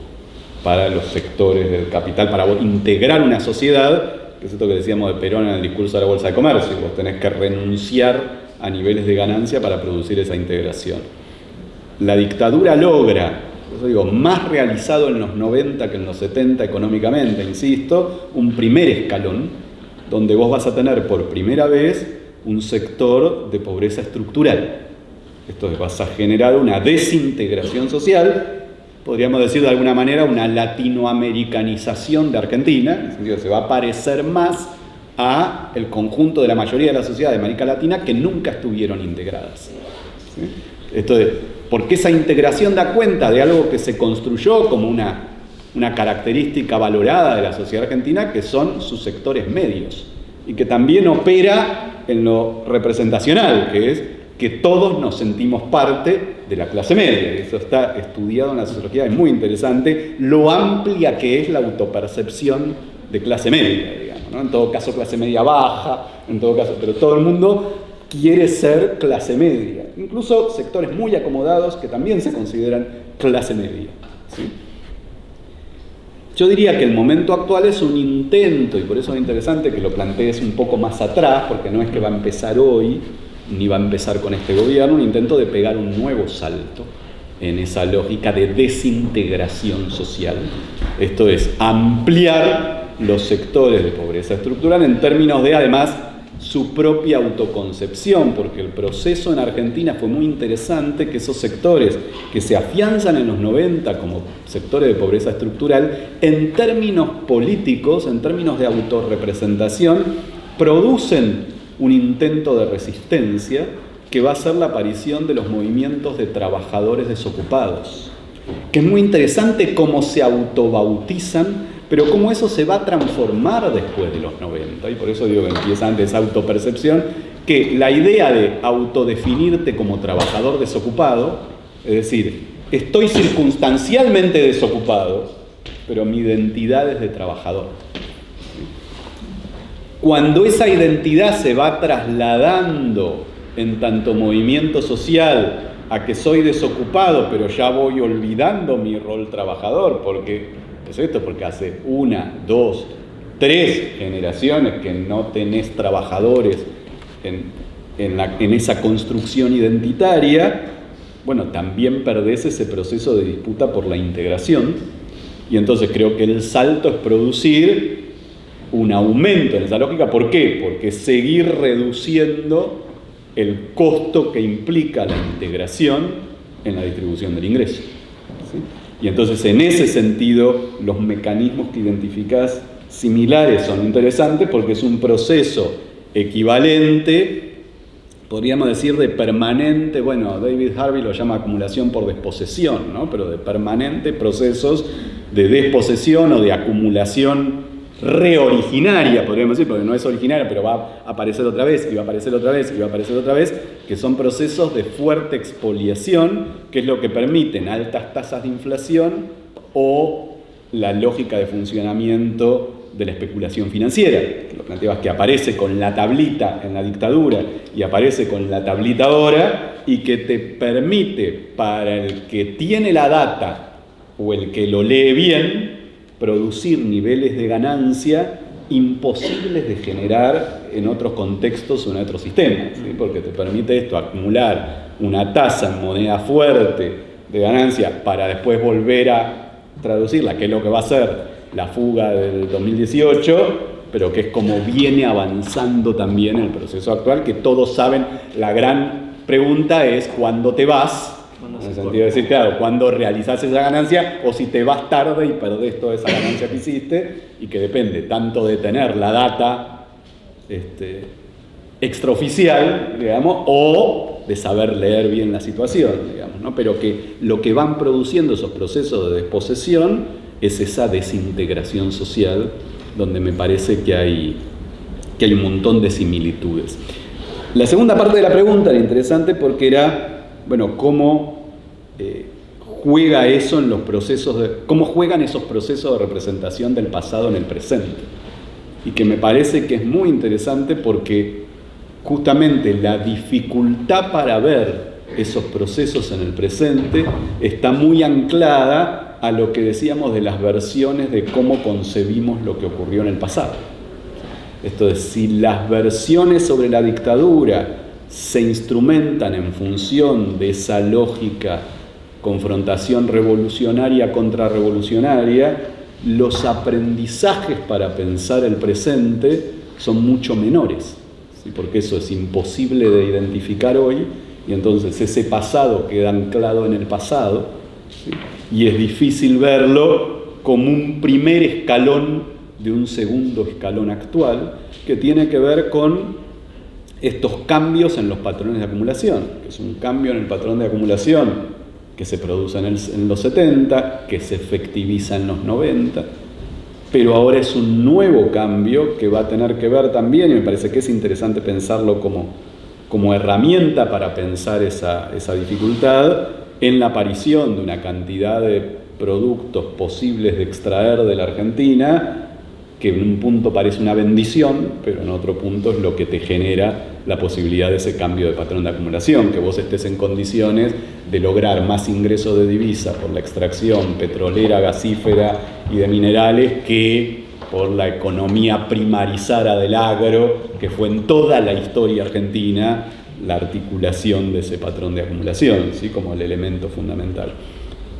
para los sectores del capital, para integrar una sociedad, que es esto que decíamos de Perón en el discurso de la Bolsa de Comercio, vos tenés que renunciar a niveles de ganancia para producir esa integración. La dictadura logra, por eso digo, más realizado en los 90 que en los 70 económicamente, insisto, un primer escalón, donde vos vas a tener por primera vez un sector de pobreza estructural. Esto es, vas a generar una desintegración social, podríamos decir de alguna manera una latinoamericanización de Argentina, en el sentido que se va a parecer más a el conjunto de la mayoría de la sociedad de América Latina que nunca estuvieron integradas. ¿Sí? Esto es, porque esa integración da cuenta de algo que se construyó como una característica valorada de la sociedad argentina, que son sus sectores medios, y que también opera en lo representacional, que es que todos nos sentimos parte de la clase media. Eso está estudiado en la sociología, es muy interesante, lo amplia que es la autopercepción de clase media, digamos, ¿no? En todo caso clase media baja, en todo caso, pero todo el mundo quiere ser clase media, incluso sectores muy acomodados que también se consideran clase media, ¿sí? Yo diría que el momento actual es un intento, y por eso es interesante que lo plantees un poco más atrás, porque no es que va a empezar hoy, ni va a empezar con este gobierno, un intento de pegar un nuevo salto en esa lógica de desintegración social. Esto es, ampliar los sectores de pobreza estructural en términos de, además, su propia autoconcepción, porque el proceso en Argentina fue muy interesante, que esos sectores que se afianzan en los 90 como sectores de pobreza estructural, en términos políticos, en términos de autorrepresentación, producen un intento de resistencia que va a ser la aparición de los movimientos de trabajadores desocupados, que es muy interesante cómo se autobautizan, pero cómo eso se va a transformar después de los 90, y por eso digo que empieza antes esa autopercepción, que la idea de autodefinirte como trabajador desocupado, es decir, estoy circunstancialmente desocupado, pero mi identidad es de trabajador. Cuando esa identidad se va trasladando en tanto movimiento social a que soy desocupado, pero ya voy olvidando mi rol trabajador, porque es esto, porque hace 1, 2, 3 generaciones que no tenés trabajadores en esa construcción identitaria, bueno, también perdés ese proceso de disputa por la integración, y entonces creo que el salto es producir un aumento en esa lógica. ¿Por qué? Porque seguir reduciendo el costo que implica la integración en la distribución del ingreso, ¿sí? Y entonces en ese sentido los mecanismos que identificás similares son interesantes, porque es un proceso equivalente, podríamos decir de permanente, bueno, David Harvey lo llama acumulación por desposesión, ¿no? Pero de permanente procesos de desposesión o de acumulación reoriginaria, podríamos decir, porque no es originaria, pero va a aparecer otra vez, y va a aparecer otra vez, y va a aparecer otra vez, que son procesos de fuerte expoliación, que es lo que permiten altas tasas de inflación o la lógica de funcionamiento de la especulación financiera, que lo planteabas, que aparece con la tablita en la dictadura y aparece con la tablita ahora, y que te permite, para el que tiene la data o el que lo lee bien, producir niveles de ganancia imposibles de generar en otros contextos o en otros sistemas, ¿sí? Porque te permite esto, acumular una tasa en moneda fuerte de ganancia para después volver a traducirla, que es lo que va a ser la fuga del 2018, pero que es como viene avanzando también el proceso actual, que todos saben, la gran pregunta es ¿cuándo te vas? En el sentido de decir, claro, ¿cuándo realizás esa ganancia? O si te vas tarde y perdés toda esa ganancia que hiciste, y que depende tanto de tener la data extraoficial, digamos, o de saber leer bien la situación, digamos, ¿no? Pero que lo que van produciendo esos procesos de desposesión es esa desintegración social, donde me parece que hay un montón de similitudes. La segunda parte de la pregunta era interesante porque era, bueno, cómo juega eso en los procesos cómo juegan esos procesos de representación del pasado en el presente. Y que me parece que es muy interesante porque justamente la dificultad para ver esos procesos en el presente está muy anclada a lo que decíamos de las versiones de cómo concebimos lo que ocurrió en el pasado. Esto es, si las versiones sobre la dictadura se instrumentan en función de esa lógica confrontación revolucionaria contra revolucionaria, los aprendizajes para pensar el presente son mucho menores, ¿sí? Porque eso es imposible de identificar hoy, y entonces ese pasado queda anclado en el pasado, ¿sí? Y es difícil verlo como un primer escalón de un segundo escalón actual, que tiene que ver con estos cambios en los patrones de acumulación, que es un cambio en el patrón de acumulación que se produce en los 70, que se efectiviza en los 90, pero ahora es un nuevo cambio que va a tener que ver también, y me parece que es interesante pensarlo como herramienta para pensar esa dificultad, en la aparición de una cantidad de productos posibles de extraer de la Argentina, que en un punto parece una bendición, pero en otro punto es lo que te genera la posibilidad de ese cambio de patrón de acumulación, que vos estés en condiciones de lograr más ingresos de divisa por la extracción petrolera, gasífera y de minerales que por la economía primarizada del agro, que fue en toda la historia argentina la articulación de ese patrón de acumulación, ¿sí? Como el elemento fundamental.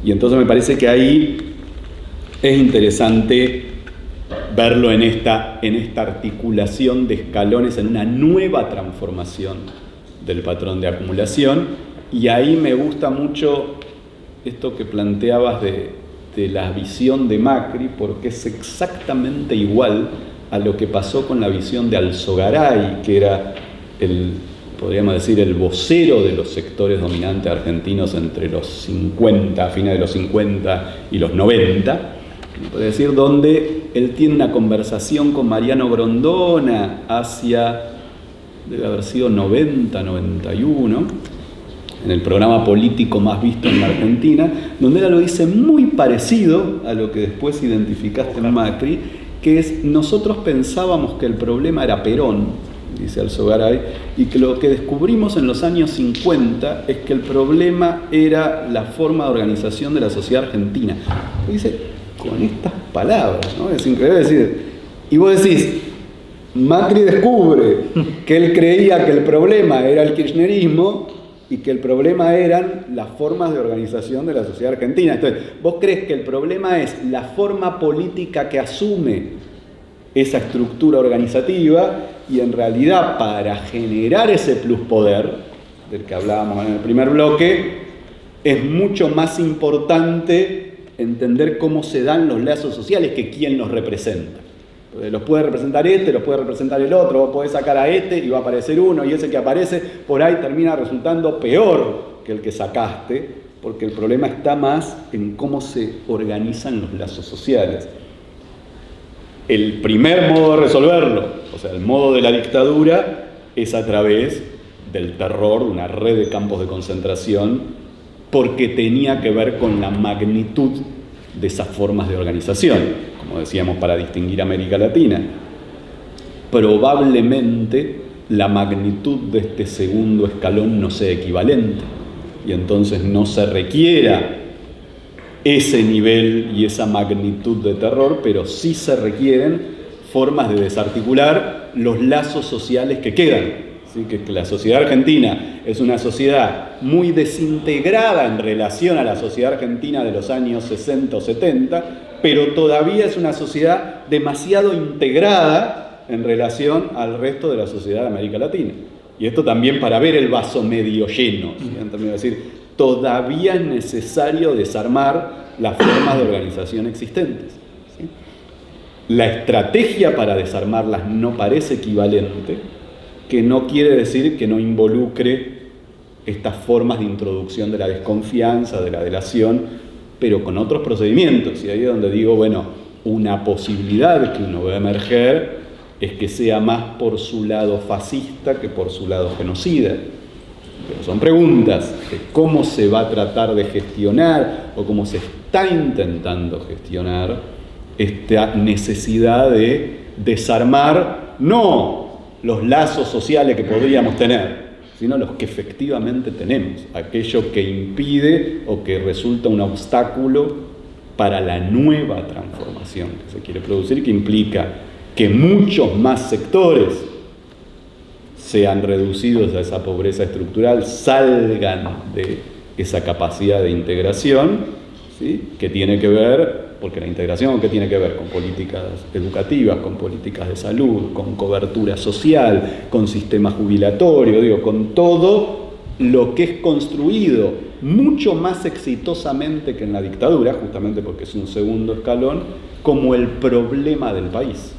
Y entonces me parece que ahí es interesante verlo en esta articulación de escalones, en una nueva transformación del patrón de acumulación. Y ahí me gusta mucho esto que planteabas de la visión de Macri, porque es exactamente igual a lo que pasó con la visión de Alzogaray, que era podríamos decir, el vocero de los sectores dominantes argentinos entre los 50, a fines de los 50 y los 90, podría decir, donde él tiene una conversación con Mariano Grondona debe haber sido 90, 91, en el programa político más visto en la Argentina, donde él lo dice muy parecido a lo que después identificaste en Macri, que es, nosotros pensábamos que el problema era Perón, dice Alzogaray, y que lo que descubrimos en los años 50 es que el problema era la forma de organización de la sociedad argentina. Lo dice con estas palabras, ¿no? Es increíble decir, y vos decís, Macri descubre que él creía que el problema era el kirchnerismo y que el problema eran las formas de organización de la sociedad argentina. Entonces, vos crees que el problema es la forma política que asume esa estructura organizativa, y en realidad para generar ese pluspoder del que hablábamos en el primer bloque, es mucho más importante entender cómo se dan los lazos sociales que quién los representa. Los puede representar los puede representar el otro, vos podés sacar a y va a aparecer uno, y ese que aparece por ahí termina resultando peor que el que sacaste, porque el problema está más en cómo se organizan los lazos sociales. El primer modo de resolverlo, o sea, el modo de la dictadura, es a través del terror, una red de campos de concentración, porque tenía que ver con la magnitud de esas formas de organización, como decíamos, para distinguir América Latina. Probablemente la magnitud de este segundo escalón no sea equivalente, y entonces no se requiera ese nivel y esa magnitud de terror, pero sí se requieren formas de desarticular los lazos sociales que quedan, ¿sí? Que la sociedad argentina es una sociedad muy desintegrada en relación a la sociedad argentina de los años 60 o 70, pero todavía es una sociedad demasiado integrada en relación al resto de la sociedad de América Latina. Y esto también para ver el vaso medio lleno, ¿sí? También decir, todavía es necesario desarmar las formas de organización existentes, ¿sí? La estrategia para desarmarlas no parece equivalente, que no quiere decir que no involucre estas formas de introducción de la desconfianza, de la delación, pero con otros procedimientos. Y ahí es donde digo, bueno, una posibilidad que uno ve emerger es que sea más por su lado fascista que por su lado genocida. Pero son preguntas de cómo se va a tratar de gestionar o cómo se está intentando gestionar esta necesidad de desarmar no los lazos sociales que podríamos tener, sino los que efectivamente tenemos, aquello que impide o que resulta un obstáculo para la nueva transformación que se quiere producir, que implica que muchos más sectores sean reducidos a esa pobreza estructural, salgan de esa capacidad de integración, ¿sí? Que tiene que ver, porque la integración, ¿qué tiene que ver? Con políticas educativas, con políticas de salud, con cobertura social, con sistema jubilatorio, digo, con todo lo que es construido mucho más exitosamente que en la dictadura, justamente porque es un segundo escalón, como el problema del país.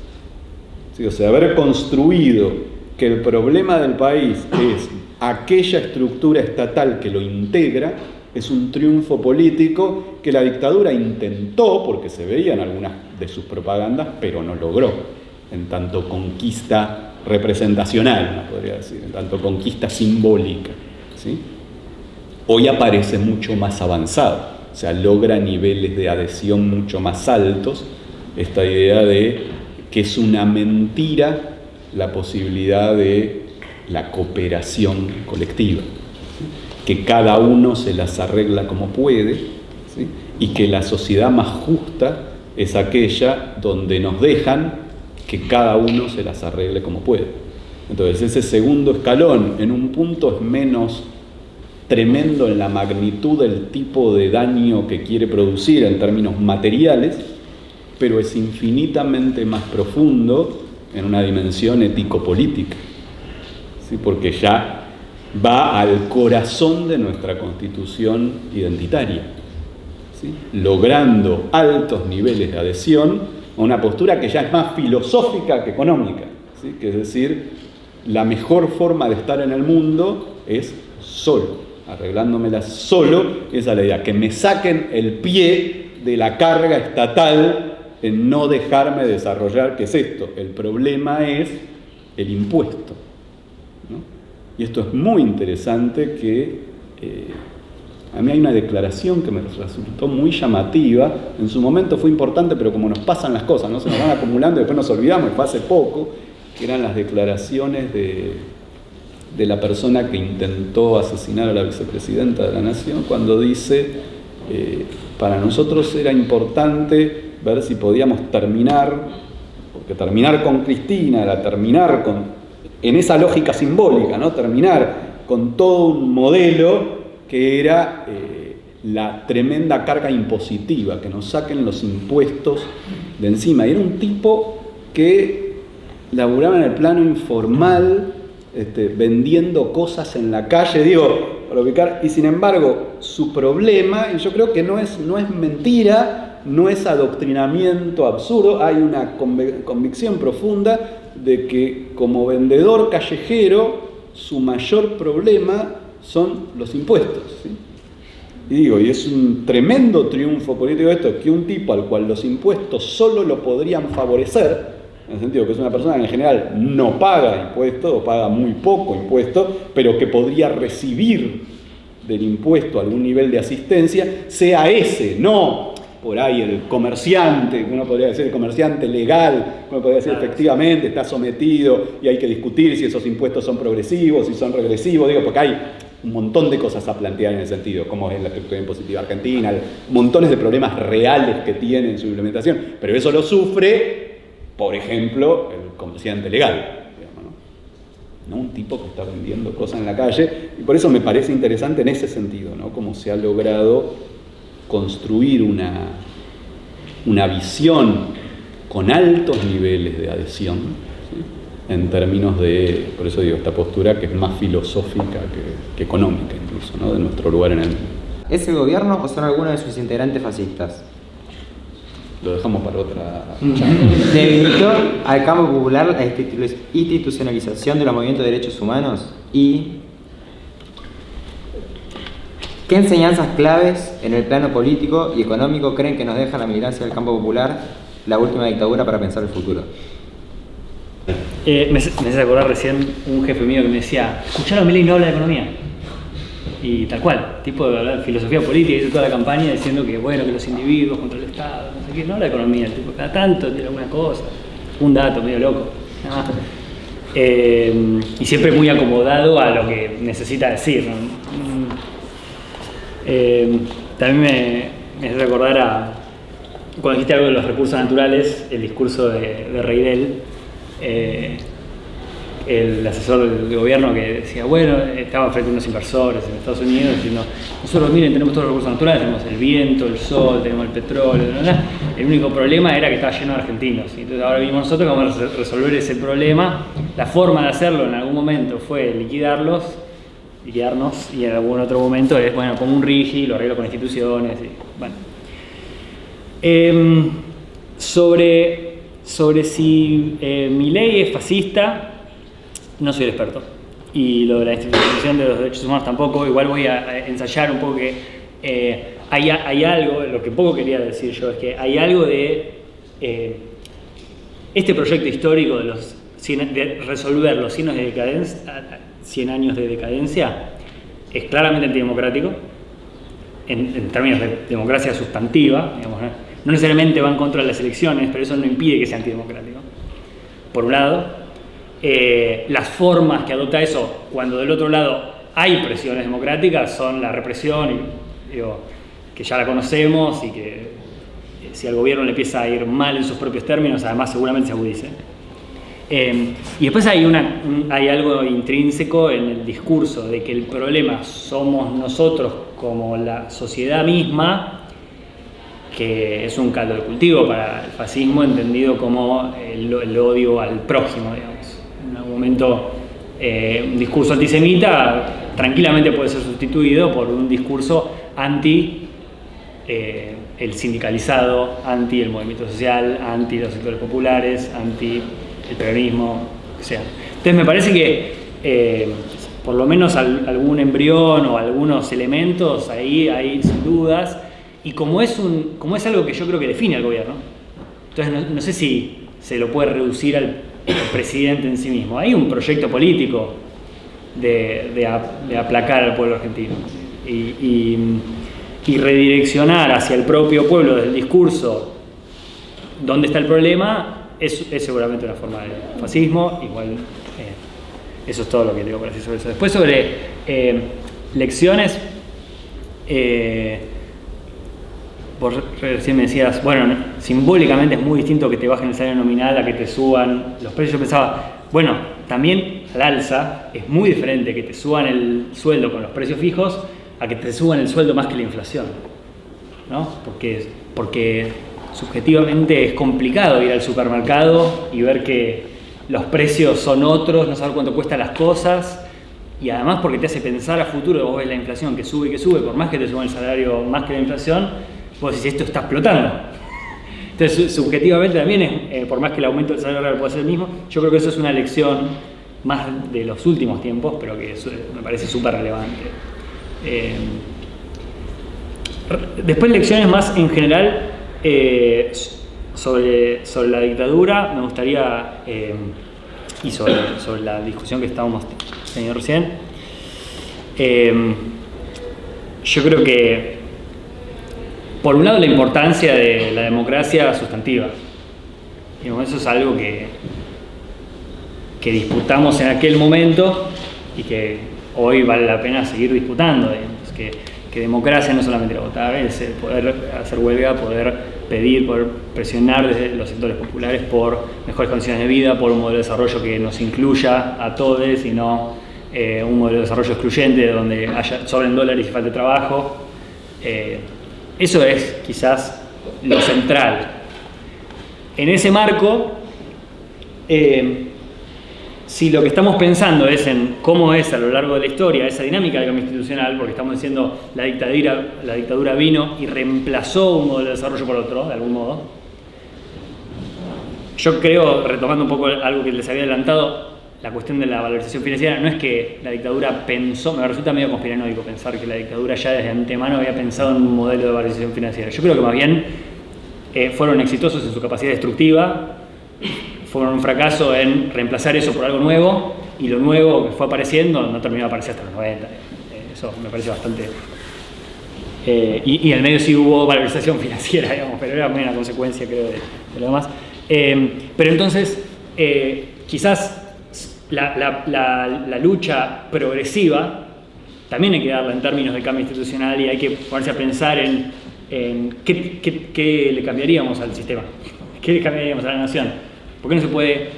¿Sí? O sea, haber construido que el problema del país es aquella estructura estatal que lo integra, es un triunfo político que la dictadura intentó, porque se veía en algunas de sus propagandas, pero no logró, en tanto conquista representacional, ¿no? Podría decir, en tanto conquista simbólica, ¿sí? Hoy aparece mucho más avanzado, o sea, logra niveles de adhesión mucho más altos, esta idea de que es una mentira la posibilidad de la cooperación colectiva, ¿sí? Que cada uno se las arregla como puede, ¿sí? Y que la sociedad más justa es aquella donde nos dejan que cada uno se las arregle como puede. Entonces ese segundo escalón en un punto es menos tremendo en la magnitud del tipo de daño que quiere producir en términos materiales, pero es infinitamente más profundo en una dimensión ético-política, ¿sí? Porque ya va al corazón de nuestra constitución identitaria, ¿sí? Logrando altos niveles de adhesión a una postura que ya es más filosófica que económica, ¿sí? Que es decir, la mejor forma de estar en el mundo es solo, arreglándomela solo. Esa es la idea, que me saquen el pie de la carga estatal en no dejarme desarrollar. ¿Qué es esto? El problema es el impuesto, ¿no? Y esto es muy interesante, que a mí hay una declaración que me resultó muy llamativa, en su momento fue importante, pero como nos pasan las cosas, ¿no? Se nos van acumulando y después nos olvidamos, y fue hace poco, que eran las declaraciones de la persona que intentó asesinar a la vicepresidenta de la Nación, cuando dice, para nosotros era importante ver si podíamos terminar, porque terminar con Cristina era terminar en esa lógica simbólica, ¿no? Terminar con todo un modelo que era la tremenda carga impositiva, que nos saquen los impuestos de encima. Y era un tipo que laburaba en el plano informal, vendiendo cosas en la calle, digo, para ubicar, y sin embargo su problema, y yo creo que no es mentira, no es adoctrinamiento absurdo, hay una convicción profunda de que como vendedor callejero su mayor problema son los impuestos, ¿sí? Y digo, y es un tremendo triunfo político esto, que un tipo al cual los impuestos solo lo podrían favorecer, en el sentido que es una persona que en general no paga impuestos o paga muy poco impuesto, pero que podría recibir del impuesto algún nivel de asistencia, sea ese, no por ahí el comerciante, uno podría decir el comerciante legal, uno podría decir efectivamente está sometido y hay que discutir si esos impuestos son progresivos, si son regresivos, digo, porque hay un montón de cosas a plantear en ese sentido, como es la estructura impositiva argentina, montones de problemas reales que tiene en su implementación, pero eso lo sufre, por ejemplo, el comerciante legal, digamos, ¿no? ¿no? Un tipo que está vendiendo cosas en la calle, y por eso me parece interesante en ese sentido, ¿no? Cómo se ha logrado construir una visión con altos niveles de adhesión, ¿sí? En términos de, por eso digo, esta postura que es más filosófica que económica incluso, ¿no? De nuestro lugar en el mundo. ¿Es el gobierno o son algunos de sus integrantes fascistas? Lo dejamos para otra. ¿Debilitó al campo popular la institucionalización de los movimientos de derechos humanos? ¿Y qué enseñanzas claves en el plano político y económico creen que nos deja la militancia del campo popular, la última dictadura, para pensar el futuro? Me hace acordar recién un jefe mío que me decía, escuchalo a Milei, no habla de economía. Y tal cual, tipo de hablar de filosofía política, hizo toda la campaña diciendo que bueno, que los individuos contra el Estado, no sé qué, no habla de economía, el tipo cada tanto tiene alguna cosa, un dato medio loco. Y siempre muy acomodado a lo que necesita decir, ¿no? También me hace recordar a cuando dijiste algo de los recursos naturales, el discurso de Reidel, el asesor del gobierno, que decía, bueno, estaba frente a unos inversores en Estados Unidos diciendo, nosotros miren, tenemos todos los recursos naturales, tenemos el viento, el sol, tenemos el petróleo, el único problema era que estaba lleno de argentinos, y entonces ahora vinimos nosotros que vamos a resolver ese problema. La forma de hacerlo en algún momento fue liquidarnos, y en algún otro momento es, bueno, pongo un RIGI, lo arreglo con instituciones, y bueno. Sobre si Milei es fascista, no soy el experto. Y lo de la institucionalización de los derechos humanos tampoco. Igual voy a ensayar un poco que hay algo, lo que poco quería decir yo, es que hay algo de este proyecto histórico de resolver los 100 años de decadencia, es claramente antidemocrático, en términos de democracia sustantiva, digamos, no necesariamente va en contra de las elecciones, pero eso no impide que sea antidemocrático, por un lado. Las formas que adopta eso cuando del otro lado hay presiones democráticas son la represión, que ya la conocemos y que si al gobierno le empieza a ir mal en sus propios términos, además seguramente se agudice. Y después hay algo intrínseco en el discurso de que el problema somos nosotros como la sociedad misma, que es un caldo de cultivo para el fascismo entendido como el odio al prójimo, digamos. En algún momento un discurso antisemita tranquilamente puede ser sustituido por un discurso anti el sindicalizado, anti el movimiento social, anti los sectores populares, anti el peronismo, o sea. Entonces me parece que por lo menos algún embrión o algunos elementos ahí hay sin dudas, y como es algo que yo creo que define al gobierno, entonces no sé si se lo puede reducir al presidente en sí mismo. Hay un proyecto político de aplacar al pueblo argentino y redireccionar hacia el propio pueblo del discurso dónde está el problema. Es seguramente una forma de fascismo. Igual eso es todo lo que tengo para decir sobre eso. Después sobre lecciones, recién me decías, bueno, simbólicamente es muy distinto que te bajen el salario nominal a que te suban los precios. Yo pensaba, bueno, también al alza es muy diferente que te suban el sueldo con los precios fijos a que te suban el sueldo más que la inflación, ¿no? Porque subjetivamente es complicado ir al supermercado y ver que los precios son otros, no saber cuánto cuestan las cosas, y además porque te hace pensar a futuro. Vos ves la inflación que sube, por más que te suban el salario más que la inflación, vos decís, esto está explotando. Entonces, subjetivamente también, por más que el aumento del salario real pueda ser el mismo, yo creo que eso es una lección más de los últimos tiempos, pero que me parece súper relevante. Después lecciones más en general sobre la dictadura, me gustaría, y sobre la discusión que estábamos teniendo recién, yo creo que por un lado la importancia de la democracia sustantiva, eso es algo que disputamos en aquel momento y que hoy vale la pena seguir disputando, digamos, que que democracia no es solamente ir a votar, es poder hacer huelga, poder pedir, poder presionar desde los sectores populares por mejores condiciones de vida, por un modelo de desarrollo que nos incluya a todos y no un modelo de desarrollo excluyente donde sobren dólares y falte trabajo. Eso es quizás lo central. En ese marco, si lo que estamos pensando es en cómo es a lo largo de la historia esa dinámica de cambio institucional, porque estamos diciendo la dictadura vino y reemplazó un modelo de desarrollo por otro, de algún modo, yo creo, retomando un poco algo que les había adelantado, la cuestión de la valorización financiera, no es que la dictadura pensó, me resulta medio conspiranoico pensar que la dictadura ya desde antemano había pensado en un modelo de valorización financiera. Yo creo que más bien fueron exitosos en su capacidad destructiva, fueron un fracaso en reemplazar eso por algo nuevo, y lo nuevo que fue apareciendo no terminó de aparecer hasta los 90. Eso me parece bastante... y en el medio sí hubo valorización financiera, digamos, pero era una consecuencia, creo, de lo demás. Pero entonces, quizás la lucha progresiva también hay que darla en términos de cambio institucional, y hay que ponerse a pensar en qué le cambiaríamos al sistema, qué le cambiaríamos a la nación. ¿Por qué no se puede,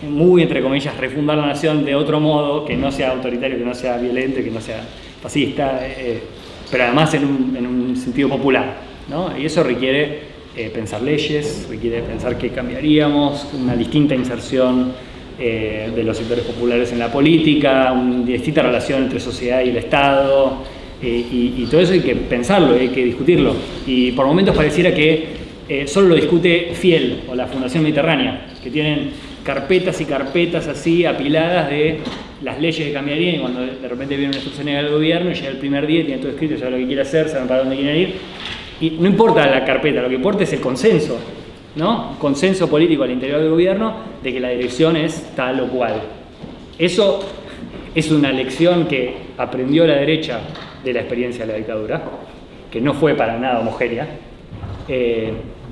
muy entre comillas, refundar la nación de otro modo que no sea autoritario, que no sea violento, que no sea fascista, pero además en un sentido popular, ¿no? Y eso requiere pensar leyes, requiere pensar qué cambiaríamos, una distinta inserción de los sectores populares en la política, una distinta relación entre sociedad y el Estado, y todo eso hay que pensarlo, hay que discutirlo. Y por momentos pareciera que solo lo discute Fiel o la Fundación Mediterránea, que tienen carpetas y carpetas así apiladas de las leyes que cambiarían, y cuando de repente viene una instrucción del gobierno y llega el primer día y tiene todo escrito, sabe lo que quiere hacer, saben para dónde quieren ir, y no importa la carpeta, lo que importa es el consenso, ¿no? Consenso político al interior del gobierno de que la dirección es tal o cual. Eso es una lección que aprendió la derecha de la experiencia de la dictadura, que no fue para nada homogénea,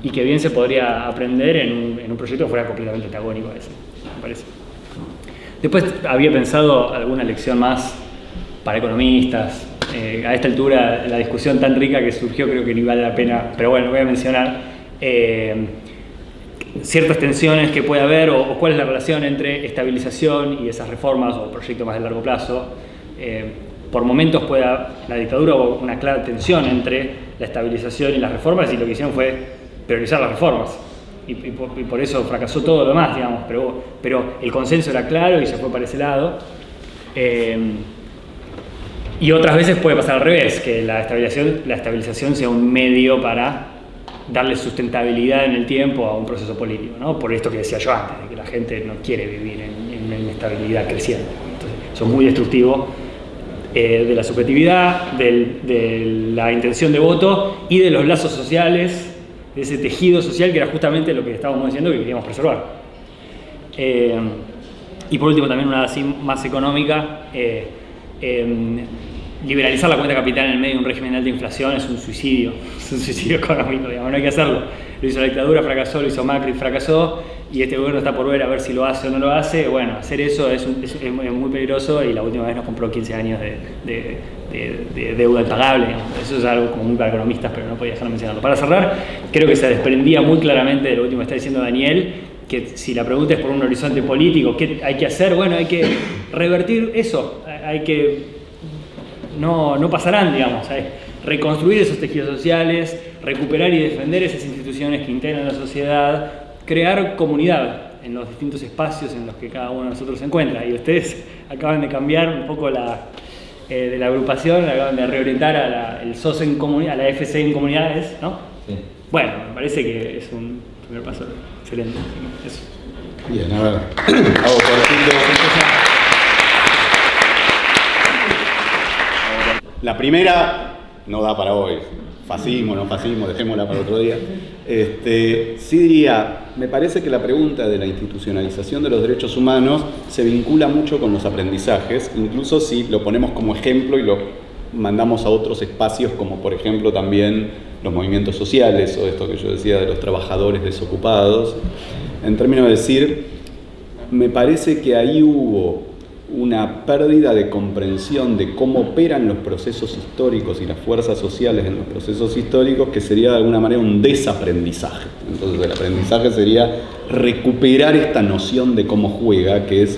y que bien se podría aprender en un proyecto que fuera completamente antagónico a ese, me parece. Después había pensado alguna lección más para economistas. A esta altura, la discusión tan rica que surgió creo que ni vale la pena, pero bueno, voy a mencionar ciertas tensiones que puede haber, o cuál es la relación entre estabilización y esas reformas o proyectos más de largo plazo. Por momentos la dictadura hubo una clara tensión entre la estabilización y las reformas, y lo que hicieron fue priorizar las reformas, y por eso fracasó todo lo demás, digamos, pero el consenso era claro y se fue para ese lado. Y otras veces puede pasar al revés, que la estabilización sea un medio para darle sustentabilidad en el tiempo a un proceso político, ¿no? Por esto que decía yo antes, de que la gente no quiere vivir en una inestabilidad creciente. Entonces, eso es muy destructivo de la subjetividad, de la intención de voto y de los lazos sociales, de ese tejido social que era justamente lo que estábamos diciendo que queríamos preservar. Y por último, también una así más económica, liberalizar la cuenta capital en el medio de un régimen de alta inflación es un suicidio económico, digamos, no hay que hacerlo. Lo hizo la dictadura, fracasó, lo hizo Macri, fracasó, y este gobierno está por ver a ver si lo hace o no lo hace. Bueno, hacer eso es muy peligroso, y la última vez nos compró 15 años de deuda impagable, digamos. Eso es algo como muy para economistas, pero no podía dejar de mencionarlo. Para cerrar, creo que se desprendía muy claramente de lo último que está diciendo Daniel, que si la pregunta es por un horizonte político, ¿qué hay que hacer? Bueno, hay que revertir eso, hay que... No pasarán, digamos, reconstruir esos tejidos sociales, recuperar y defender esas instituciones que integran la sociedad, crear comunidad en los distintos espacios en los que cada uno de nosotros se encuentra. Y ustedes acaban de cambiar un poco de la agrupación, acaban de reorientar a el SOS en comunidad, a la FC en comunidades, ¿no? Sí. Bueno, me parece que es un primer paso excelente. Eso. Bien, a ver. Hago cortito. La primera no da para hoy. Fascismo, no fascismo, dejémosla para otro día. Sí diría, me parece que la pregunta de la institucionalización de los derechos humanos se vincula mucho con los aprendizajes, incluso si lo ponemos como ejemplo y lo mandamos a otros espacios, como por ejemplo también los movimientos sociales, o esto que yo decía de los trabajadores desocupados. En términos de decir, me parece que ahí hubo una pérdida de comprensión de cómo operan los procesos históricos y las fuerzas sociales en los procesos históricos, que sería de alguna manera un desaprendizaje. Entonces el aprendizaje sería recuperar esta noción de cómo juega, que es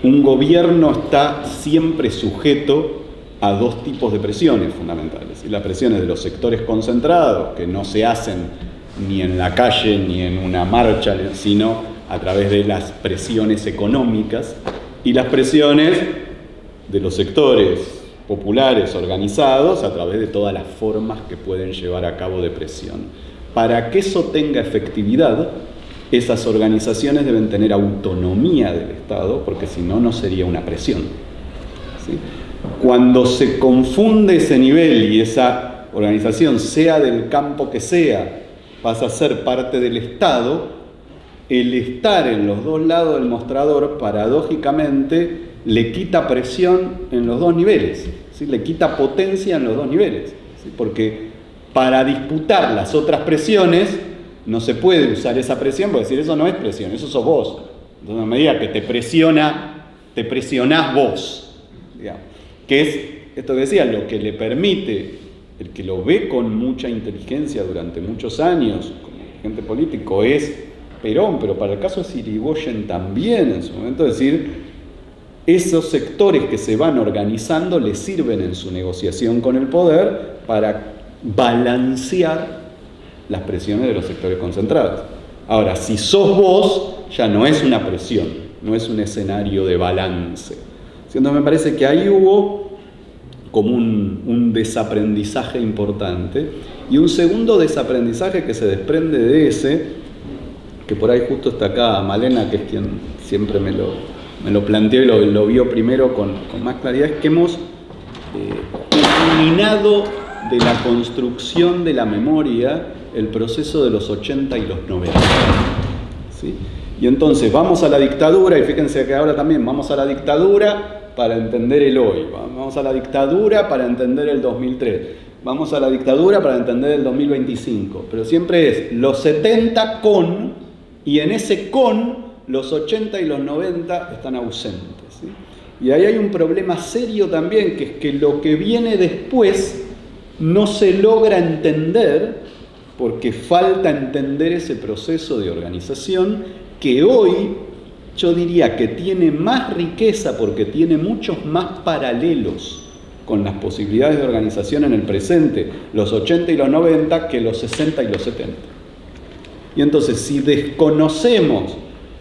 un gobierno está siempre sujeto a dos tipos de presiones fundamentales. Y las presiones de los sectores concentrados, que no se hacen ni en la calle ni en una marcha, sino a través de las presiones económicas, y las presiones de los sectores populares organizados a través de todas las formas que pueden llevar a cabo de presión. Para que eso tenga efectividad, esas organizaciones deben tener autonomía del Estado, porque si no, no sería una presión. ¿Sí? Cuando se confunde ese nivel y esa organización, sea del campo que sea, pasa a ser parte del Estado, el estar en los dos lados del mostrador, paradójicamente, le quita presión en los dos niveles, ¿sí? Le quita potencia en los dos niveles, ¿sí? Porque para disputar las otras presiones no se puede usar esa presión, porque decir eso no es presión, eso sos vos. Entonces, a medida que te presionás vos, digamos, que es esto que decía, lo que le permite, el que lo ve con mucha inteligencia durante muchos años, como dirigente político, es Perón, pero para el caso de Irigoyen también en su momento, es decir, esos sectores que se van organizando le sirven en su negociación con el poder para balancear las presiones de los sectores concentrados. Ahora, si sos vos, ya no es una presión, no es un escenario de balance. Entonces me parece que ahí hubo como un desaprendizaje importante, y un segundo desaprendizaje que se desprende de ese, que por ahí justo está acá Malena, que es quien siempre me lo planteó y lo vio primero con más claridad, es que hemos eliminado de la construcción de la memoria el proceso de los 80 y los 90. ¿Sí? Y entonces vamos a la dictadura, y fíjense que ahora también vamos a la dictadura para entender el hoy, vamos a la dictadura para entender el 2003, vamos a la dictadura para entender el 2025, pero siempre es los 70 con... Y en ese con, los 80 y los 90 están ausentes, ¿sí? Y ahí hay un problema serio también, que es que lo que viene después no se logra entender, porque falta entender ese proceso de organización que hoy yo diría que tiene más riqueza porque tiene muchos más paralelos con las posibilidades de organización en el presente, los 80 y los 90, que los 60 y los 70. Y entonces, si desconocemos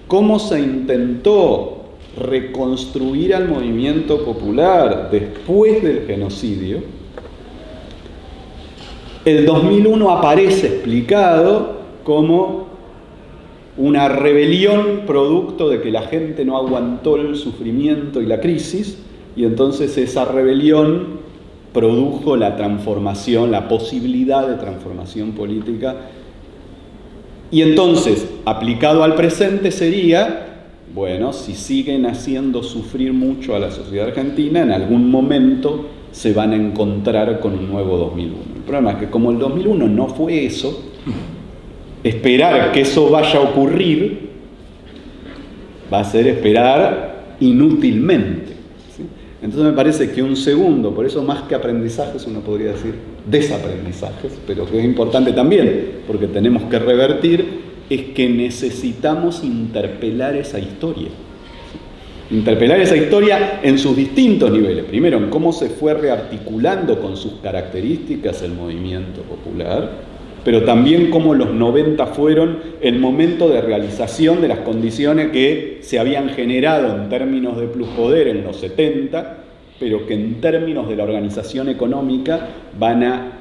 cómo se intentó reconstruir al movimiento popular después del genocidio, el 2001 aparece explicado como una rebelión producto de que la gente no aguantó el sufrimiento y la crisis, y entonces esa rebelión produjo la transformación, la posibilidad de transformación política. Y entonces, aplicado al presente sería, bueno, si siguen haciendo sufrir mucho a la sociedad argentina, en algún momento se van a encontrar con un nuevo 2001. El problema es que como el 2001 no fue eso, esperar que eso vaya a ocurrir va a ser esperar inútilmente, ¿sí? Entonces me parece que un segundo, por eso más que aprendizajes uno podría decir desaprendizajes, pero que es importante también, porque tenemos que revertir, es que necesitamos interpelar esa historia. Interpelar esa historia en sus distintos niveles. Primero, en cómo se fue rearticulando con sus características el movimiento popular, pero también cómo los 90 fueron el momento de realización de las condiciones que se habían generado en términos de pluspoder en los 70, pero que en términos de la organización económica van a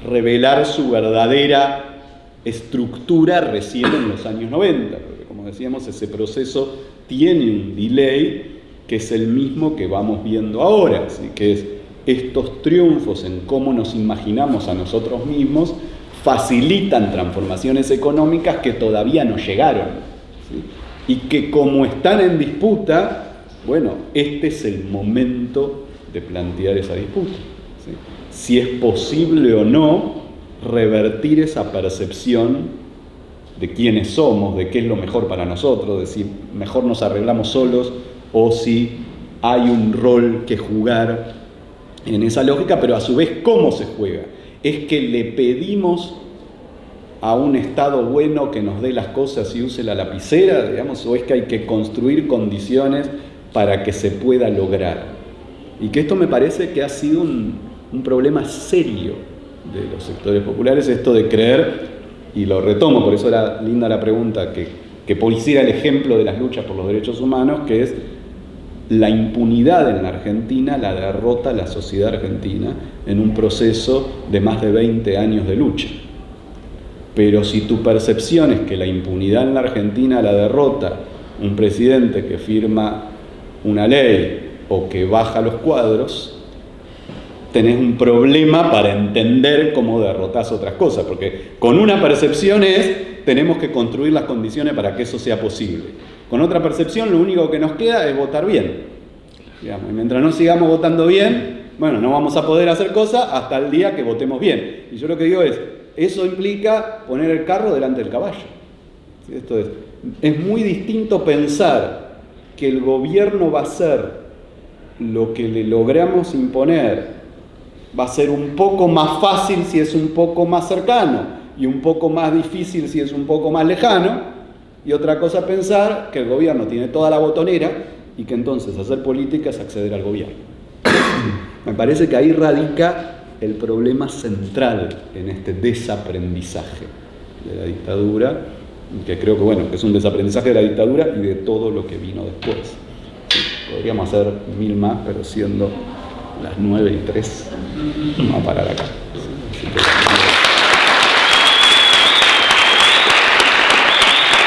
revelar su verdadera estructura recién en los años 90, porque como decíamos, ese proceso tiene un delay que es el mismo que vamos viendo ahora, ¿sí? Que es estos triunfos en cómo nos imaginamos a nosotros mismos facilitan transformaciones económicas que todavía no llegaron, ¿sí? Y que como están en disputa, bueno, este es el momento de plantear esa disputa, ¿sí? Si es posible o no revertir esa percepción de quiénes somos, de qué es lo mejor para nosotros, de si mejor nos arreglamos solos o si hay un rol que jugar en esa lógica, pero a su vez, ¿cómo se juega? ¿Es que le pedimos a un Estado bueno que nos dé las cosas y use la lapicera, digamos, o es que hay que construir condiciones para que se pueda lograr? Y que esto me parece que ha sido un problema serio de los sectores populares, esto de creer, y lo retomo, por eso era linda la pregunta, que pusiera el ejemplo de las luchas por los derechos humanos, que es la impunidad en la Argentina, la derrota la sociedad argentina en un proceso de más de 20 años de lucha. Pero si tu percepción es que la impunidad en la Argentina la derrota un presidente que firma una ley o que baja los cuadros, tenés un problema para entender cómo derrotás otras cosas, porque con una percepción tenemos que construir las condiciones para que eso sea posible. Con otra percepción lo único que nos queda es votar bien. Digamos, y mientras no sigamos votando bien, bueno, no vamos a poder hacer cosas hasta el día que votemos bien. Y yo lo que digo es, eso implica poner el carro delante del caballo. ¿Sí? Esto es muy distinto pensar que el gobierno va a hacer lo que le logramos imponer, va a ser un poco más fácil si es un poco más cercano y un poco más difícil si es un poco más lejano, y otra cosa pensar que el gobierno tiene toda la botonera y que entonces hacer política es acceder al gobierno. Me parece que ahí radica el problema central en este desaprendizaje de la dictadura, que creo que, bueno, que es un desaprendizaje de la dictadura y de todo lo que vino después. Podríamos hacer 1000 más, pero siendo las 9:03, vamos a parar acá. Así que,